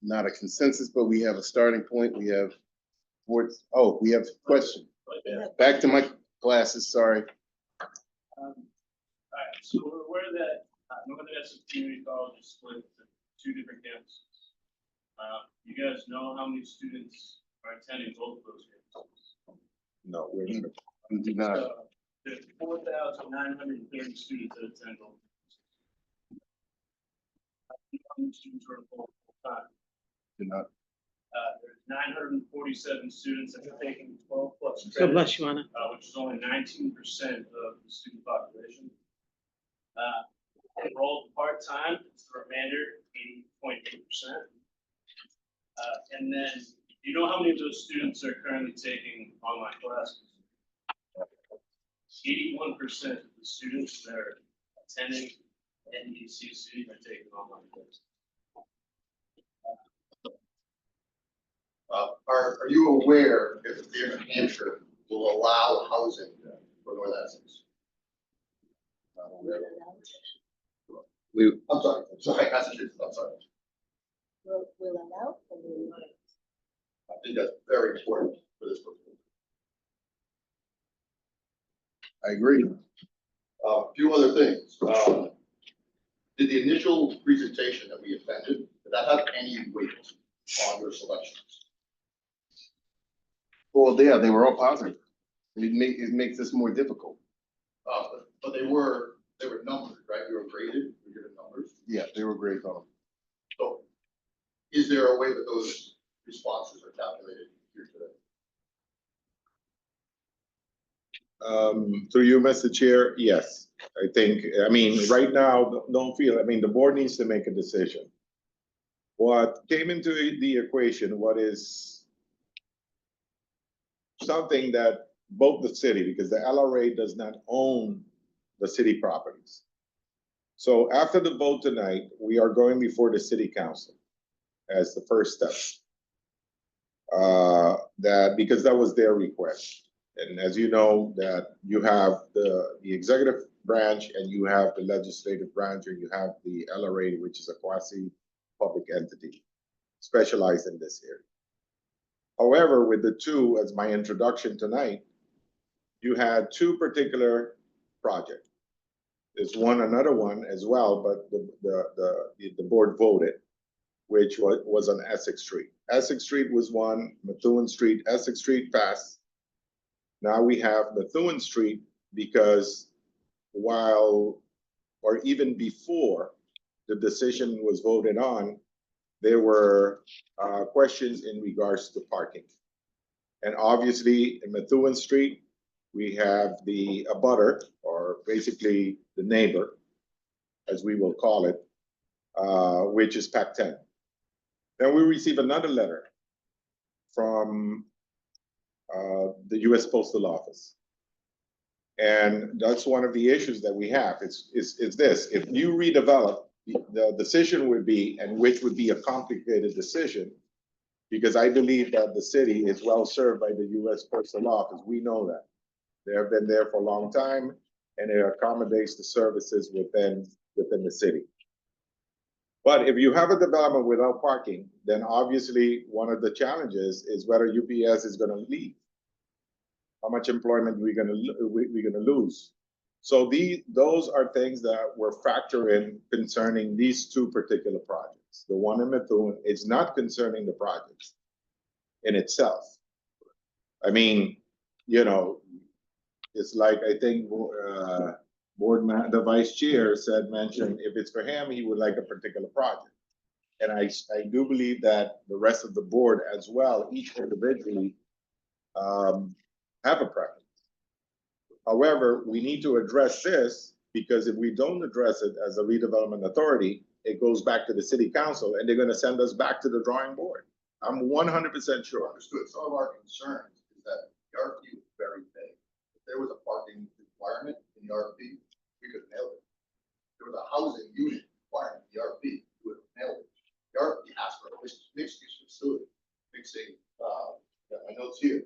not a consensus, but we have a starting point. We have we have a question. Back to my glasses, sorry. All right, so we're aware that Northern Essex Community College is split into 2 different campuses. You guys know how many students are attending both of those campuses? No, we're not. We do not. There's 4,930 students that attend both. How many students are enrolled full time? Do not. There's 947 students that are taking 12+ credits. So bless you, Anna. Which is only 19% of the student population. Enrolled part-time, it's the remainder, 80.8%. And then, do you know how many of those students are currently taking online classes? 81% of the students that are attending NECC are taking online classes. Are you aware if the state of New Hampshire will allow housing for North Essex? I'm sorry, Massachusetts, I'm sorry. Will allow or will not? I think that's very important for this proposal. I agree. A few other things. Did the initial presentation that we attended, did that have any weight on your selections? Well, yeah, they were all positive. It makes this more difficult. But they were numbered, right? You were graded, you were given numbers. Yeah, they were great on them. So is there a way that those responses are calculated here today? Through you, Mr. Chair, yes. I mean, right now, don't feel, I mean, the board needs to make a decision. What came into the equation, what is something that both the city, because the LRA does not own the city properties. So after the vote tonight, we are going before the city council as the first step. that, because that was their request. And as you know, that you have the executive branch and you have the legislative branch, or you have the LRA, which is a quasi-public entity specialized in this area. However, with the two, as my introduction tonight, you had two particular projects. There's another one as well, but the board voted, which was on Essex Street. Essex Street was one, Methuen Street, Essex Street passed. Now we have Methuen Street because while, or even before the decision was voted on, there were questions in regards to parking. And obviously in Methuen Street, we have the abutter, or basically the neighbor, as we will call it, which is Pac 10. Then we receive another letter from the US Postal Office. And that's one of the issues that we have. It's this: if you redevelop, the decision would be, and which would be a complicated decision, because I believe that the city is well served by the US Postal Office. We know that. They have been there for a long time, and it accommodates the services within the city. But if you have a development without parking, then obviously one of the challenges is whether UPS is going to leave. How much employment we're going to lose. So those are things that were factored in concerning these two particular projects. The one in Methuen is not concerning the projects in itself. I mean, you know, it's like, I think the vice chair mentioned if it's for him, he would like a particular project. And I do believe that the rest of the board as well, each individually, have a preference. However, we need to address this, because if we don't address it as a redevelopment authority, it goes back to the city council and they're going to send us back to the drawing board. I'm 100% sure. Understood. Some of our concerns is that the RFP was very vague. If there was a parking requirement in the RFP, we could have nailed it. If there was a housing unit requirement in the RFP, we would have nailed it. The RFP asked for a mixed-use facility, mixing, my notes here,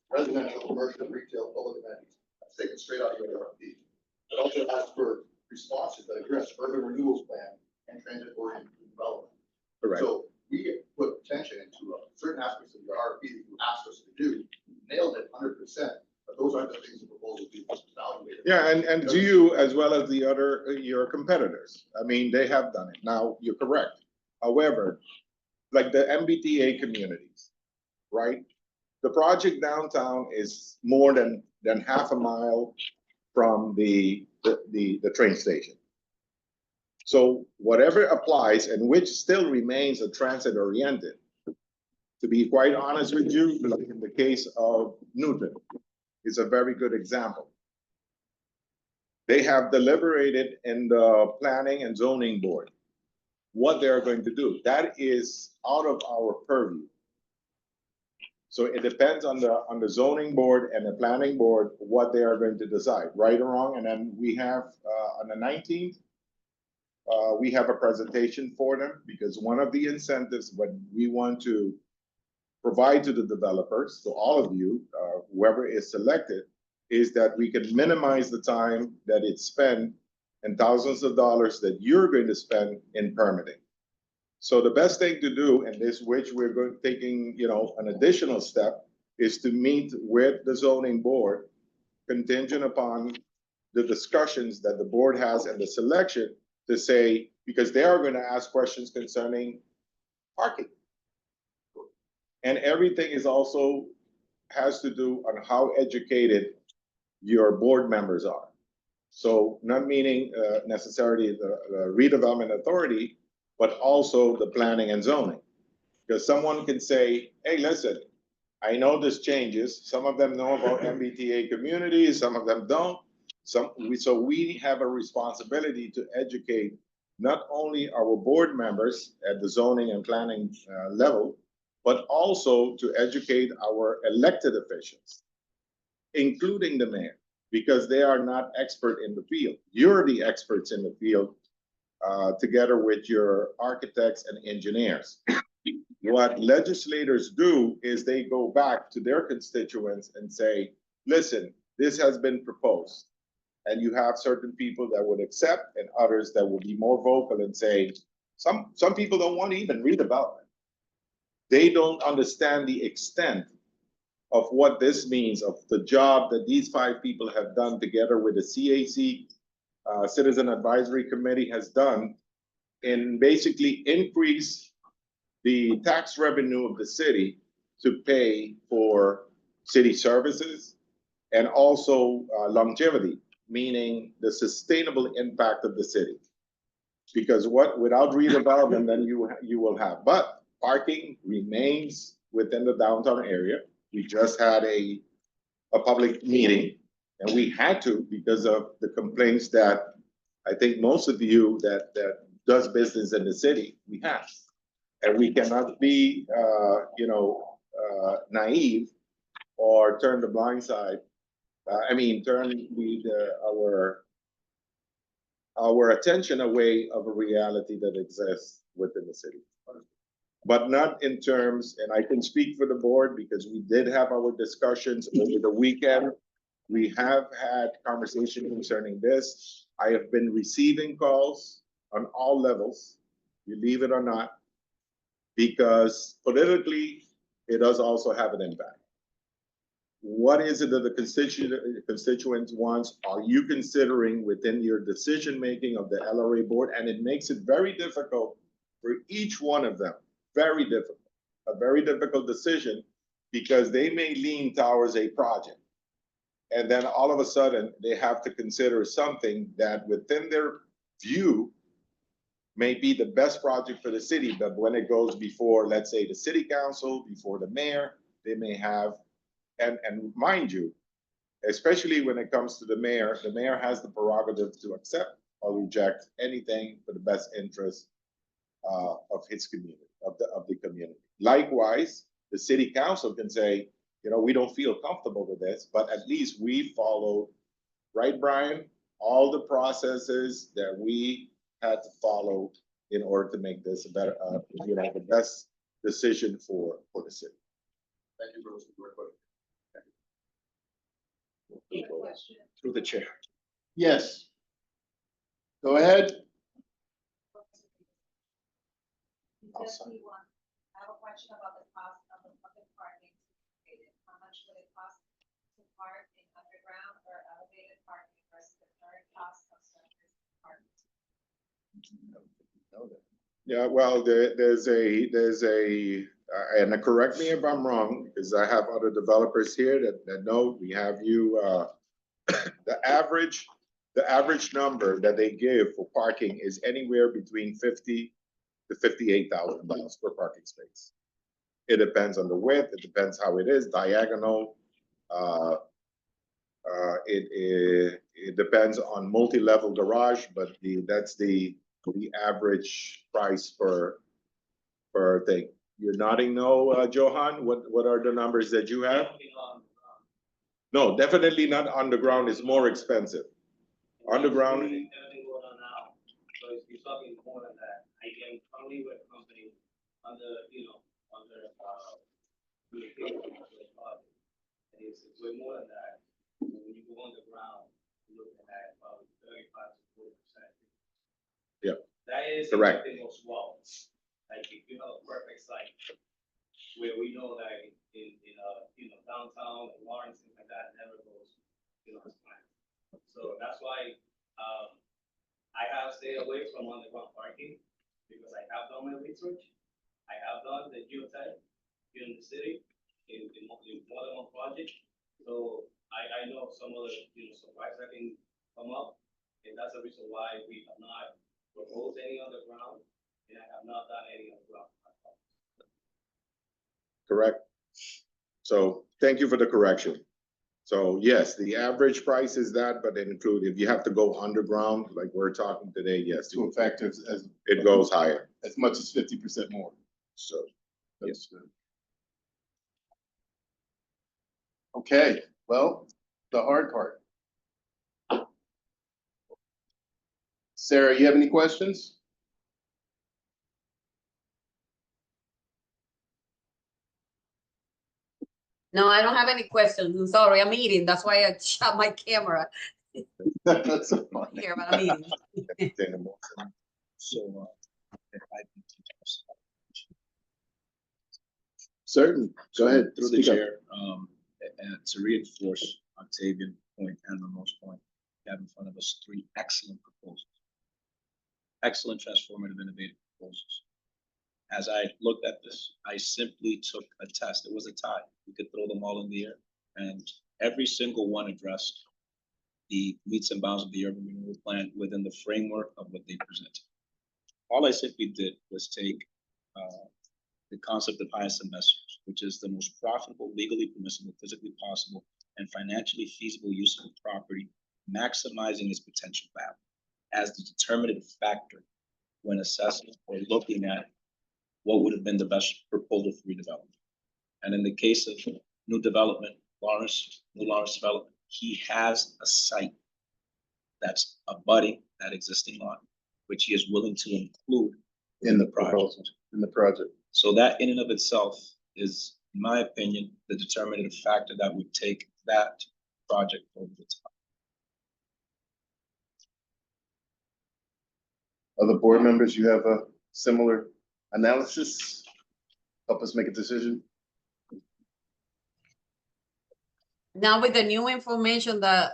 residential, commercial, retail, public amenities. That's taken straight out of your RFP. It also asked for responses that address urban renewals plan and transit-oriented development. Correct. So we put attention into certain aspects of your RFP that you asked us to do, nailed it 100%, but those aren't the things the proposal we must evaluate. Yeah, and to you as well as the other, your competitors. I mean, they have done it. Now, you're correct. However, like the MBTA communities, right? The project downtown is more than half a mile from the train station. So whatever applies, and which still remains a transit oriented, to be quite honest with you, like in the case of Newton, is a very good example. They have deliberated in the planning and zoning board what they're going to do. That is out of our purview. So it depends on the zoning board and the planning board what they are going to decide, right or wrong. And then we have on the 19th, we have a presentation for them, because one of the incentives what we want to provide to the developers, to all of you, whoever is selected, is that we can minimize the time that it's spent and thousands of dollars that you're going to spend in permitting. So the best thing to do, and this which we're taking, you know, an additional step, is to meet with the zoning board contingent upon the discussions that the board has and the selection, to say, because they are going to ask questions concerning parking. And everything is also has to do on how educated your board members are. So not meaning necessarily the redevelopment authority, but also the planning and zoning. Because someone can say, hey, listen, I know this changes. Some of them know about MBTA communities, some of them don't. So we have a responsibility to educate not only our board members at the zoning and planning level, but also to educate our elected officials, including the mayor, because they are not expert in the field. You're the experts in the field, together with your architects and engineers. What legislators do is they go back to their constituents and say, listen, this has been proposed. And you have certain people that would accept and others that will be more vocal and say, some people don't want to even read about it. They don't understand the extent of what this means, of the job that these 5 people have done together with the CAC, Citizen Advisory Committee has done in basically increase the tax revenue of the city to pay for city services and also longevity, meaning the sustainable impact of the city. Because without redevelopment, then you will have, but parking remains within the downtown area. We just had a public meeting, and we had to because of the complaints that I think most of you that does business in the city, we have. And we cannot be, naive or turn the blind side. Turn our attention away of a reality that exists within the city. But not in terms, and I can speak for the board because we did have our discussions over the weekend. We have had conversation concerning this. I have been receiving calls on all levels, believe it or not, because politically, it does also have an impact. What is it that the constituents wants? Are you considering within your decision-making of the LRA board? And it makes it very difficult for each one of them, very difficult, a very difficult decision, because they may lean towards a project. And then all of a sudden, they have to consider something that within their view may be the best project for the city, but when it goes before, let's say, the city council, before the mayor, they may have, and mind you, especially when it comes to the mayor has the prerogative to accept or reject anything for the best interest of his community, of the community. Likewise, the city council can say, we don't feel comfortable with this, but at least we followed, right, Brian, all the processes that we had to follow in order to make this a better, the best decision for the city. Thank you, Bruce. Through the chair. Yes. Go ahead. Just I have a question about the cost of the public parking. How much would it cost to park in underground or elevated parking versus the current cost of surface parking? Yeah, well, there's a, and correct me if I'm wrong, because I have other developers here that know. We have you, the average number that they give for parking is anywhere between $50,000 to $58,000 per parking space. It depends on the width. It depends how it is, diagonal. It depends on multi-level garage, but that's the average price per thing. You're nodding no, Johan? What are the numbers that you have? No, definitely not underground. Is more expensive. Underground. Everything going on now, so you're talking more than that. I am currently with a company under. And it's way more than that. When you go underground, you're looking at about 35 to 40%. Yeah. That is correct. The most well. Like if you have a perfect site where we know that in downtown and Lawrence, things like that never goes, as planned. So that's why I have stayed away from underground parking because I have done my research. I have done the geotech here in the city in more than one project. So I know some of the surprises that can come up, and that's the reason why we have not proposed any underground, and I have not done any underground. Correct. So thank you for the correction. So yes, the average price is that, but if you have to go underground, like we're talking today, yes, To a factor as it goes higher. as much as 50% more. So That's good. Okay, well, the hard part. Sarah, you have any questions? No, I don't have any questions. I'm sorry, I'm eating. That's why I shut my camera That's so fine. here, but I'm eating. Entertain a motion. So, if I can just- Certain, go ahead. Through the Speak up. chair, and to reinforce Octavian's point and Ramon's point, we have in front of us three excellent proposals. Excellent transformative innovative proposals. As I looked at this, I simply took a test. It was a tie. We could throw them all in the air, and every single one addressed the meets and bounds of the urban renewal plan within the framework of what they presented. All I simply did was take the concept of highest and best use, which is the most profitable, legally permissible, physically possible, and financially feasible use of the property, maximizing its potential value as the determinative factor when assessing or looking at what would have been the best proposal for redevelopment. And in the case of new development, New Lawrence development, he has a site that's abutting that existing lot, which he is willing to include In the project. proposal, in the project. So that in and of itself is, in my opinion, the determinative factor that would take that project over the top. Other board members, you have a similar analysis? Help us make a decision. Now with the new information that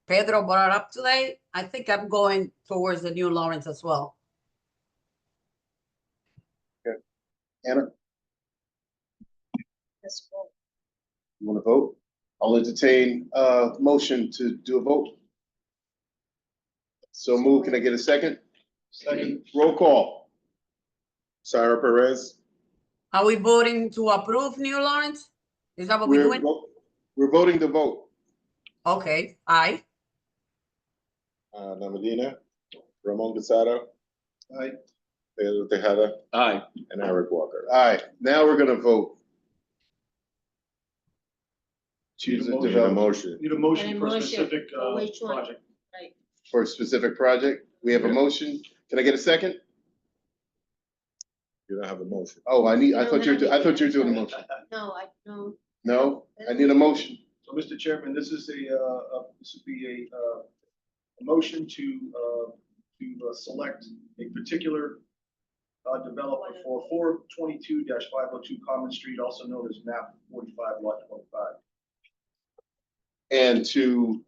Pedro brought up today, I think I'm going towards the new Lawrence as well. Anna, Let's go. you want to vote? I'll entertain a motion to do a vote. So move. Can I get a second? Second. Roll call. Sarah Perez, Are we voting to approve new Lawrence? Is that what we're doing? We're voting to vote. Okay, aye. Ana Medina, Ramon Quesada, Aye. Pedro Tejada, Aye. and Eric Walker. Aye. Now we're gonna vote. Choose a Need a Need a development motion. Need a motion And a for a motion specific for which one? project. Right. for a specific project. We have a motion. Can I get a second? You don't have a motion. Oh, I don't thought you have were, it. I thought you were doing a I'm motion. No, I don't. No, I need a motion. So, Mr. Chairman, this is this would be a motion to select a particular developer for 422-502 Common Street, also known as map 45 lot 25. And to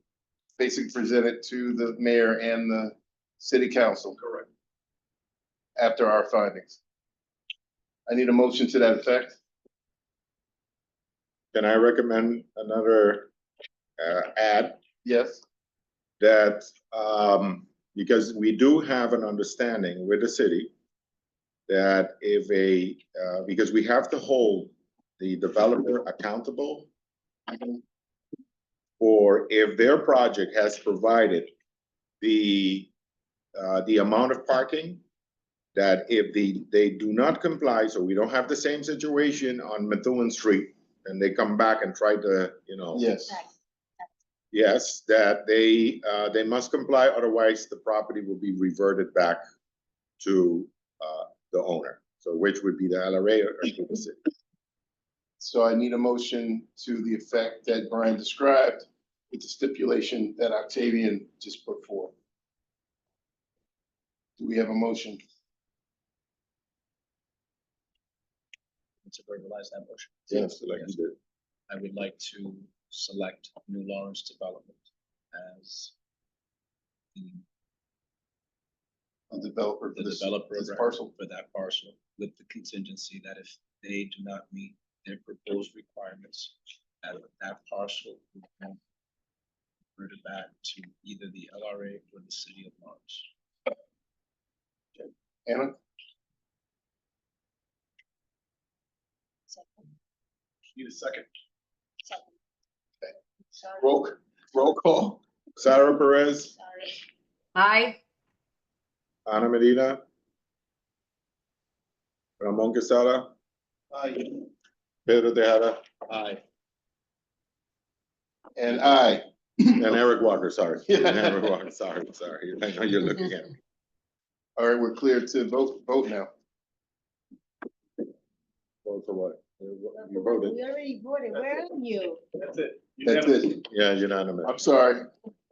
basically present it to the mayor and the city council Correct. after our findings. I need a motion to that effect. Can I recommend another add Yes. that, because we do have an understanding with the city that if because we have to hold the developer accountable for if their project has provided the amount of parking, that if they do not comply, so we don't have the same situation on Methuen Street, and they come back and try to, Yes. yes, that they must comply, otherwise the property will be reverted back to the owner. So which would be the LRA or to the city. So I need a motion to the effect that Brian described with the stipulation that Octavian just put forth. Do we have a motion? To verbalize that motion. Yes, like you did. I would like to select New Lawrence Development as The developer for the this developer this of parcel. record for that parcel, with the contingency that if they do not meet their proposed requirements, that parcel will be reverted back to either the LRA or the city of Lawrence. Anna? Second. Need a second? Second. Okay. Sorry. Roll call. Sarah Perez, Sorry. Aye. Ana Medina, Ramon Quesada, Aye. Pedro Tejada, Aye. And aye. and Eric Walker, sorry. And Eric Walker, sorry. I know you're looking at me. All right, we're clear to vote now. Vote for what? You voted. We already voted. Where are you? That's it. That's it. Yeah, unanimous. I'm sorry.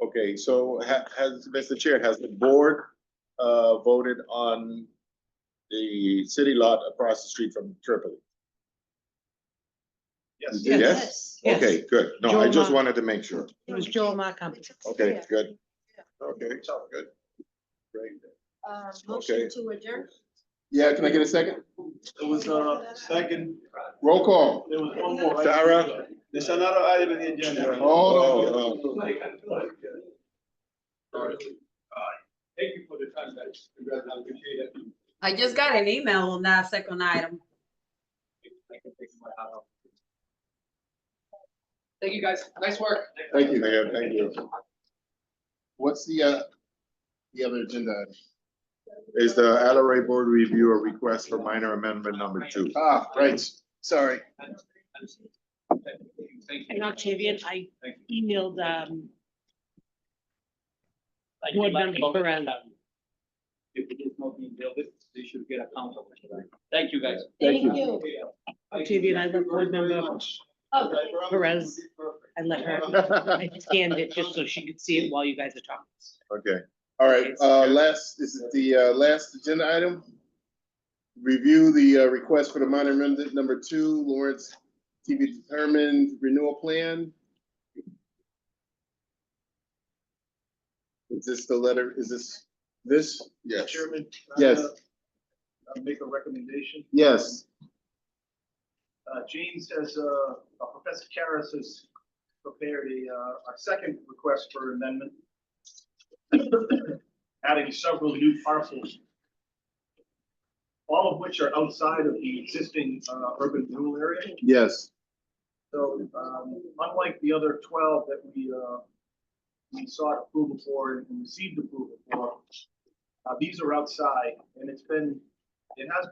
Okay, so has, Mr. Chair, has the board voted on the city lot across the street from Tripoli? Yes. Yes? Yes. Okay, good. No, I Joel just Ma- wanted to make sure. It was Joel Markham. Okay, good. Okay, sounds good. Great. Motion to adjourn? Yeah, can I get a second? It was, second, Roll call. there was one more. Sarah? There's another item in the agenda. Hold on. Oh, Thank you for the time, guys. I appreciate it. I just got an email on that second item. Thank you, guys. Nice work. Thank you. Yeah, thank you. What's the other agenda item? Is the LRA board review a request for minor amendment number 2? Ah, right, sorry. And Octavian, I emailed, board member Perez. If it is not being built, they should get a count of it. Thank you, guys. Thank you. Octavian, I let board member Perez, I let her, I scanned it just so she could see it while you guys are talking. Okay, All right, this is the last agenda item. Review the request for the minor amendment number 2, Lawrence TV determined renewal plan. Is this the letter, is this? Yes. Chairman? Yes. I'll make a recommendation. Yes. James has, Professor Karras has prepared our second request for amendment, adding several new parcels, all of which are outside of the existing urban renewal area. Yes. So unlike the other 12 that we sought approval for and received approval for, these are outside, and it has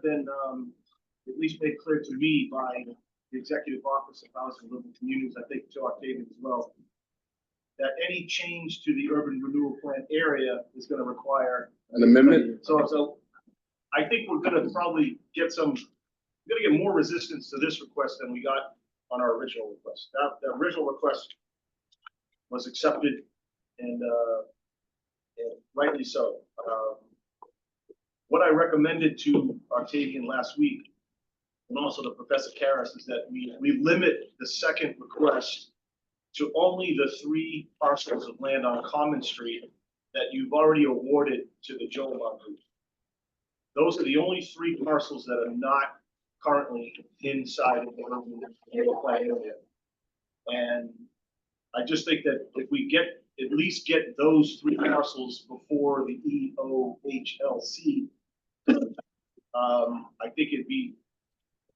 been at least made clear to me by the Executive Office of Housing and Living Communities, I think to Octavian as well, that any change to the urban renewal plan area is going to require An amendment? So I think we're going to probably get more resistance to this request than we got on our original request. The original request was accepted and rightly so. What I recommended to Octavian last week, and also to Professor Karras, is that we limit the second request to only the 3 parcels of land on Common Street that you've already awarded to the Joel Group. Those are the only 3 parcels that are not currently inside of the urban renewal plan area. And I just think that if we at least get those 3 parcels before the EOHLC,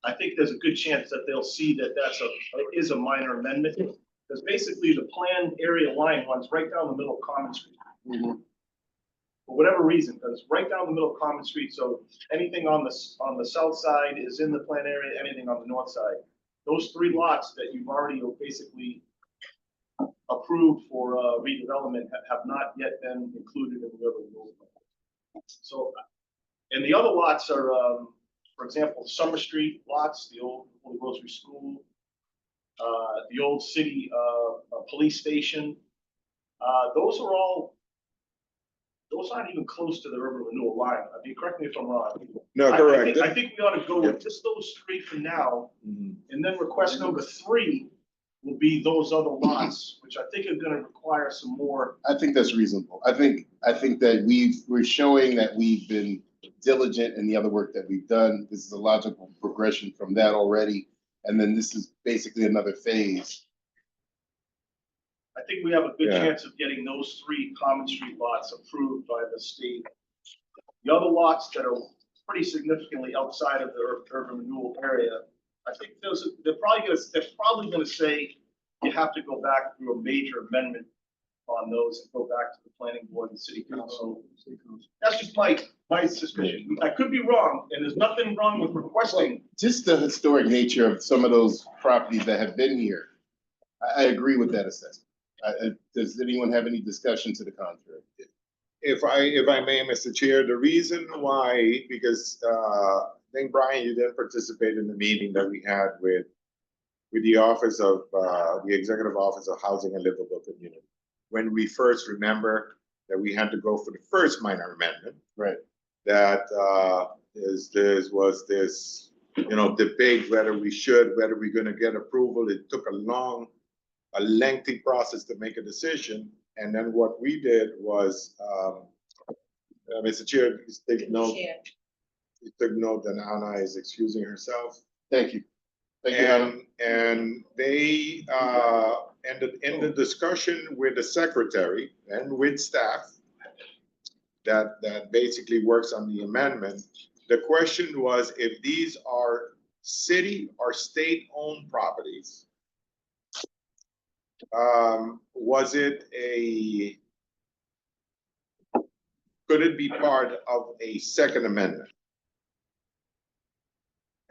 I think there's a good chance that they'll see that is a minor amendment, because basically the planned area line runs right down the middle of Common Street. For whatever reason, because right down the middle of Common Street, so anything on the south side is in the plan area, anything on the north side. Those 3 lots that you've already basically approved for redevelopment have not yet been included in the urban renewal plan. So, and the other lots are, for example, Summer Street lots, the old Holy Rosary School, the old city police station. Those aren't even close to the urban renewal line. I mean, correct me if I'm wrong. no, correct. I think we ought to go with just those 3 for now, and then request number 3 will be those other lots, which I think are going to require some more. I think that's reasonable. I think that we're showing that we've been diligent in the other work that we've done. This is a logical progression from that already. And then this is basically another phase. I think we have a good Yeah. chance of getting those 3 Common Street lots approved by the state. The other lots that are pretty significantly outside of the urban renewal area, I think they're probably going to say you have to go back through a major amendment on those and go back to the planning board and city council. That's just my suspicion. I could be wrong, and there's nothing wrong with requesting. Just the historic nature of some of those properties that have been here. I agree with that assessment. Does anyone have any discussion to the contrary? If I may, Mr. Chair, the reason why, because think, Brian, you didn't participate in the meeting that we had with the Office of, the Executive Office of Housing and Livable Community. When we first remember that we had to go for the first minor amendment. Right. That was this, debate whether we're gonna get approval. It took a lengthy process to make a decision. And then what we did was, Mr. Chair, please take note. Chair. He took note that Anna is excusing herself. Thank you. Thank you, Adam. And they ended in the discussion with the secretary and with staff that basically works on the amendment. The question was if these are city or state-owned properties, could it be part of a second amendment?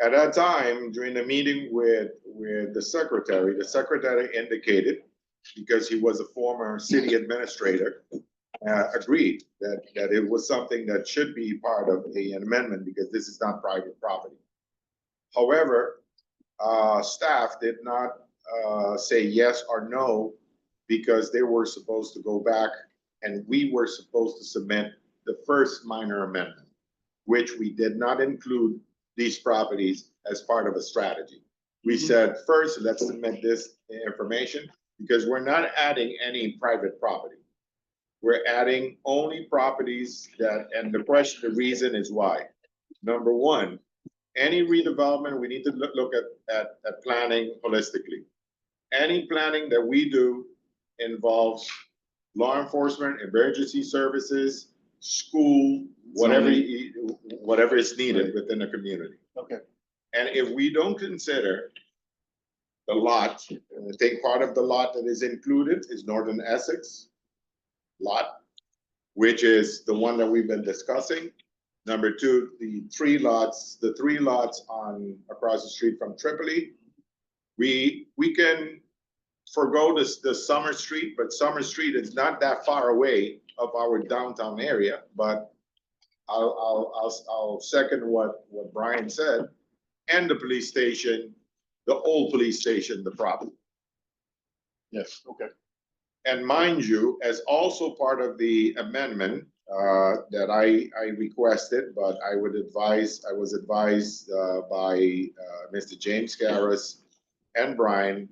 At that time, during the meeting with the secretary indicated, because he was a former city administrator, agreed that it was something that should be part of an amendment because this is not private property. However, staff did not say yes or no because they were supposed to go back and we were supposed to submit the first minor amendment, which we did not include these properties as part of a strategy. We said, first, let's submit this information because we're not adding any private property. We're adding only properties and the reason is why. Number one, any redevelopment, we need to look at planning holistically. Any planning that we do involves law enforcement, emergency services, school, whatever is needed within the community. Okay. And if we don't consider the lot, I think part of the lot that is included is Northern Essex lot, which is the one that we've been discussing. Number two, the three lots on across the street from Tripoli. We can forgo the Summer Street, but Summer Street is not that far away of our downtown area. But I'll second what Brian said, and the police station, the old police station, the property. Yes, okay. And mind you, as also part of the amendment that I requested, but I was advised by Mr. James Garris and Brian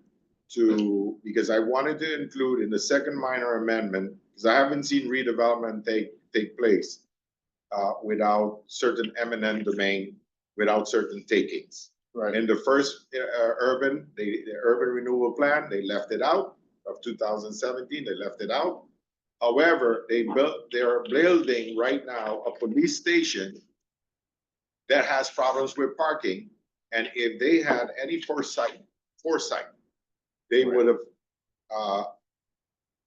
because I wanted to include in the second minor amendment, because I haven't seen redevelopment take place without certain eminent domain, without certain takings. Right. In the first the urban renewal plan, they left it out of 2017, they left it out. However, they're building right now a police station that has problems with parking. And if they had any foresight, they would have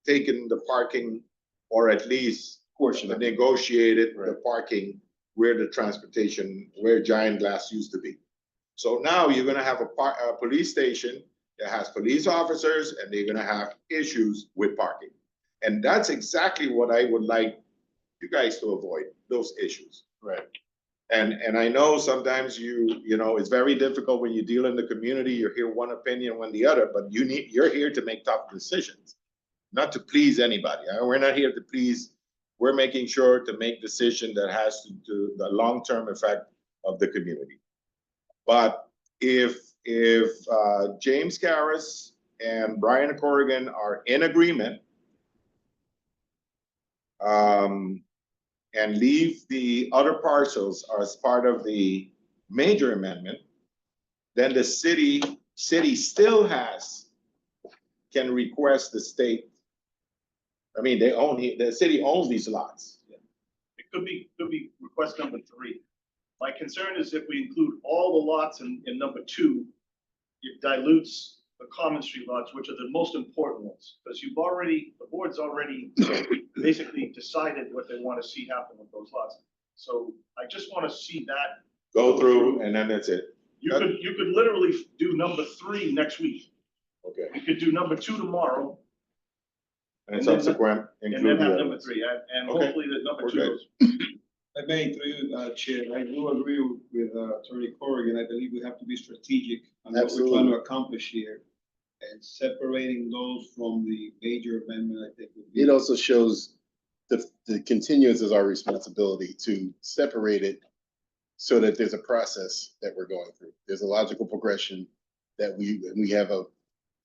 taken the parking, or at least negotiated the parking where Giant Glass used to be. So now you're gonna have a police station that has police officers and they're gonna have issues with parking. And that's exactly what I would like you guys to avoid, those issues. Right. And I know sometimes it's very difficult when you deal in the community, you hear one opinion, one the other, but you're here to make tough decisions, not to please anybody. We're not here to please, we're making sure to make decisions that has to do the long-term effect of the community. But if James Garris and Brian Corrigan are in agreement, and leave the other parcels as part of the major amendment, then the city still can request the state. I mean, the city owns these lots. It could be request number 3. My concern is if we include all the lots in number 2, it dilutes the common street lots, which are the most important ones, because the board's already basically decided what they want to see happen with those lots. So I just want to see that go through, and then that's it. You could literally do number 3 next week. Okay. You could do number 2 tomorrow. And subsequent And include then have the number others. 3, and Okay. hopefully the number We're 2 good. goes. I may, through you, Chair, I do agree with Attorney Corrigan. I believe we have to be strategic on what we're trying Absolutely. to accomplish here. And separating those from the major amendment, I think would be. It also shows the continuance is our responsibility to separate it so that there's a process that we're going through. There's a logical progression that we have a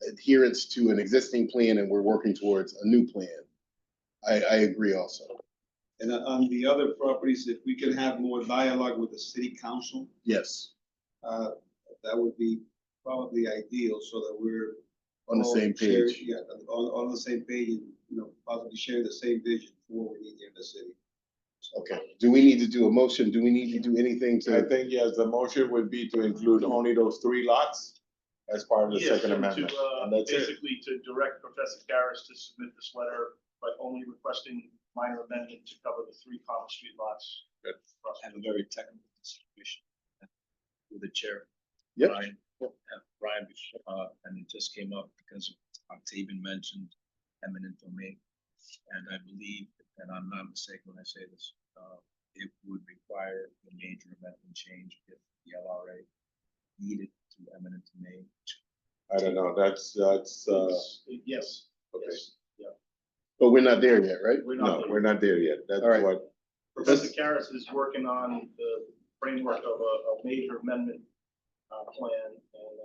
adherence to an existing plan and we're working towards a new plan. I agree also. And on the other properties, if we can have more dialogue with the city council, Yes, that would be probably ideal so that we're. on the all same sharing- page. Yeah, on the same page and, possibly sharing the same vision for what we need here in the city. Okay. Do we need to do a motion? Do we need to do anything I to? think, yes, the motion would be to include only those 3 lots as part of the Yes, second to, amendment. And that's it. basically to direct Professor Karas to submit this letter, but only requesting minor amendment to cover the 3 Common Street lots. Good. have a very technical situation with the chair. Yep. Brian, and it just came up because Octavian mentioned eminent domain. And I believe, and I'm not mistaken when I say this, it would require a major amendment change if the LRA needed to eminent domain. I don't know, that's, Yes. okay. Yes, yeah. But we're not there yet, right? We're No, not, we're not there yet. That's All right. what, Professor Karas is working on the framework of a major amendment plan, and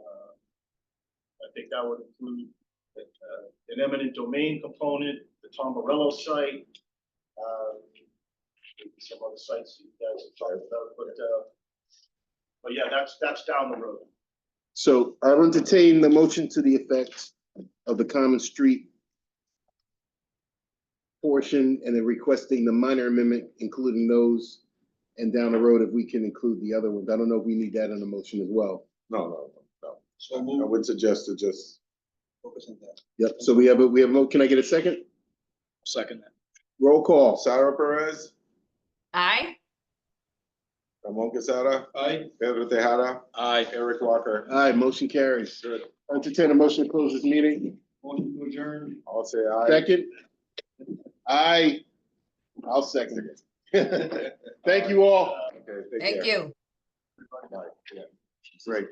I think that would include an eminent domain component, the Tom Morello site, maybe some other sites you guys have talked about, but yeah, that's down the road. So I'll entertain the motion to the effect of the Common Street portion and then requesting the minor amendment, including those. And down the road, if we can include the other ones. I don't know if we need that in the motion as well. no. So I move, would suggest to just, focus on that. Yep, so we have, can I get a second? Second that. Roll call. Sarah Perez, Aye. Ramon Quesada, Aye. Pedro Tejada, Aye. Eric Walker. Aye, motion carries. Entertain a motion to close this meeting. Motion to adjourn. I'll say aye. Second? Aye. I'll second it. Thank you all. Okay, take Thank care. you. Bye. Yeah. Great.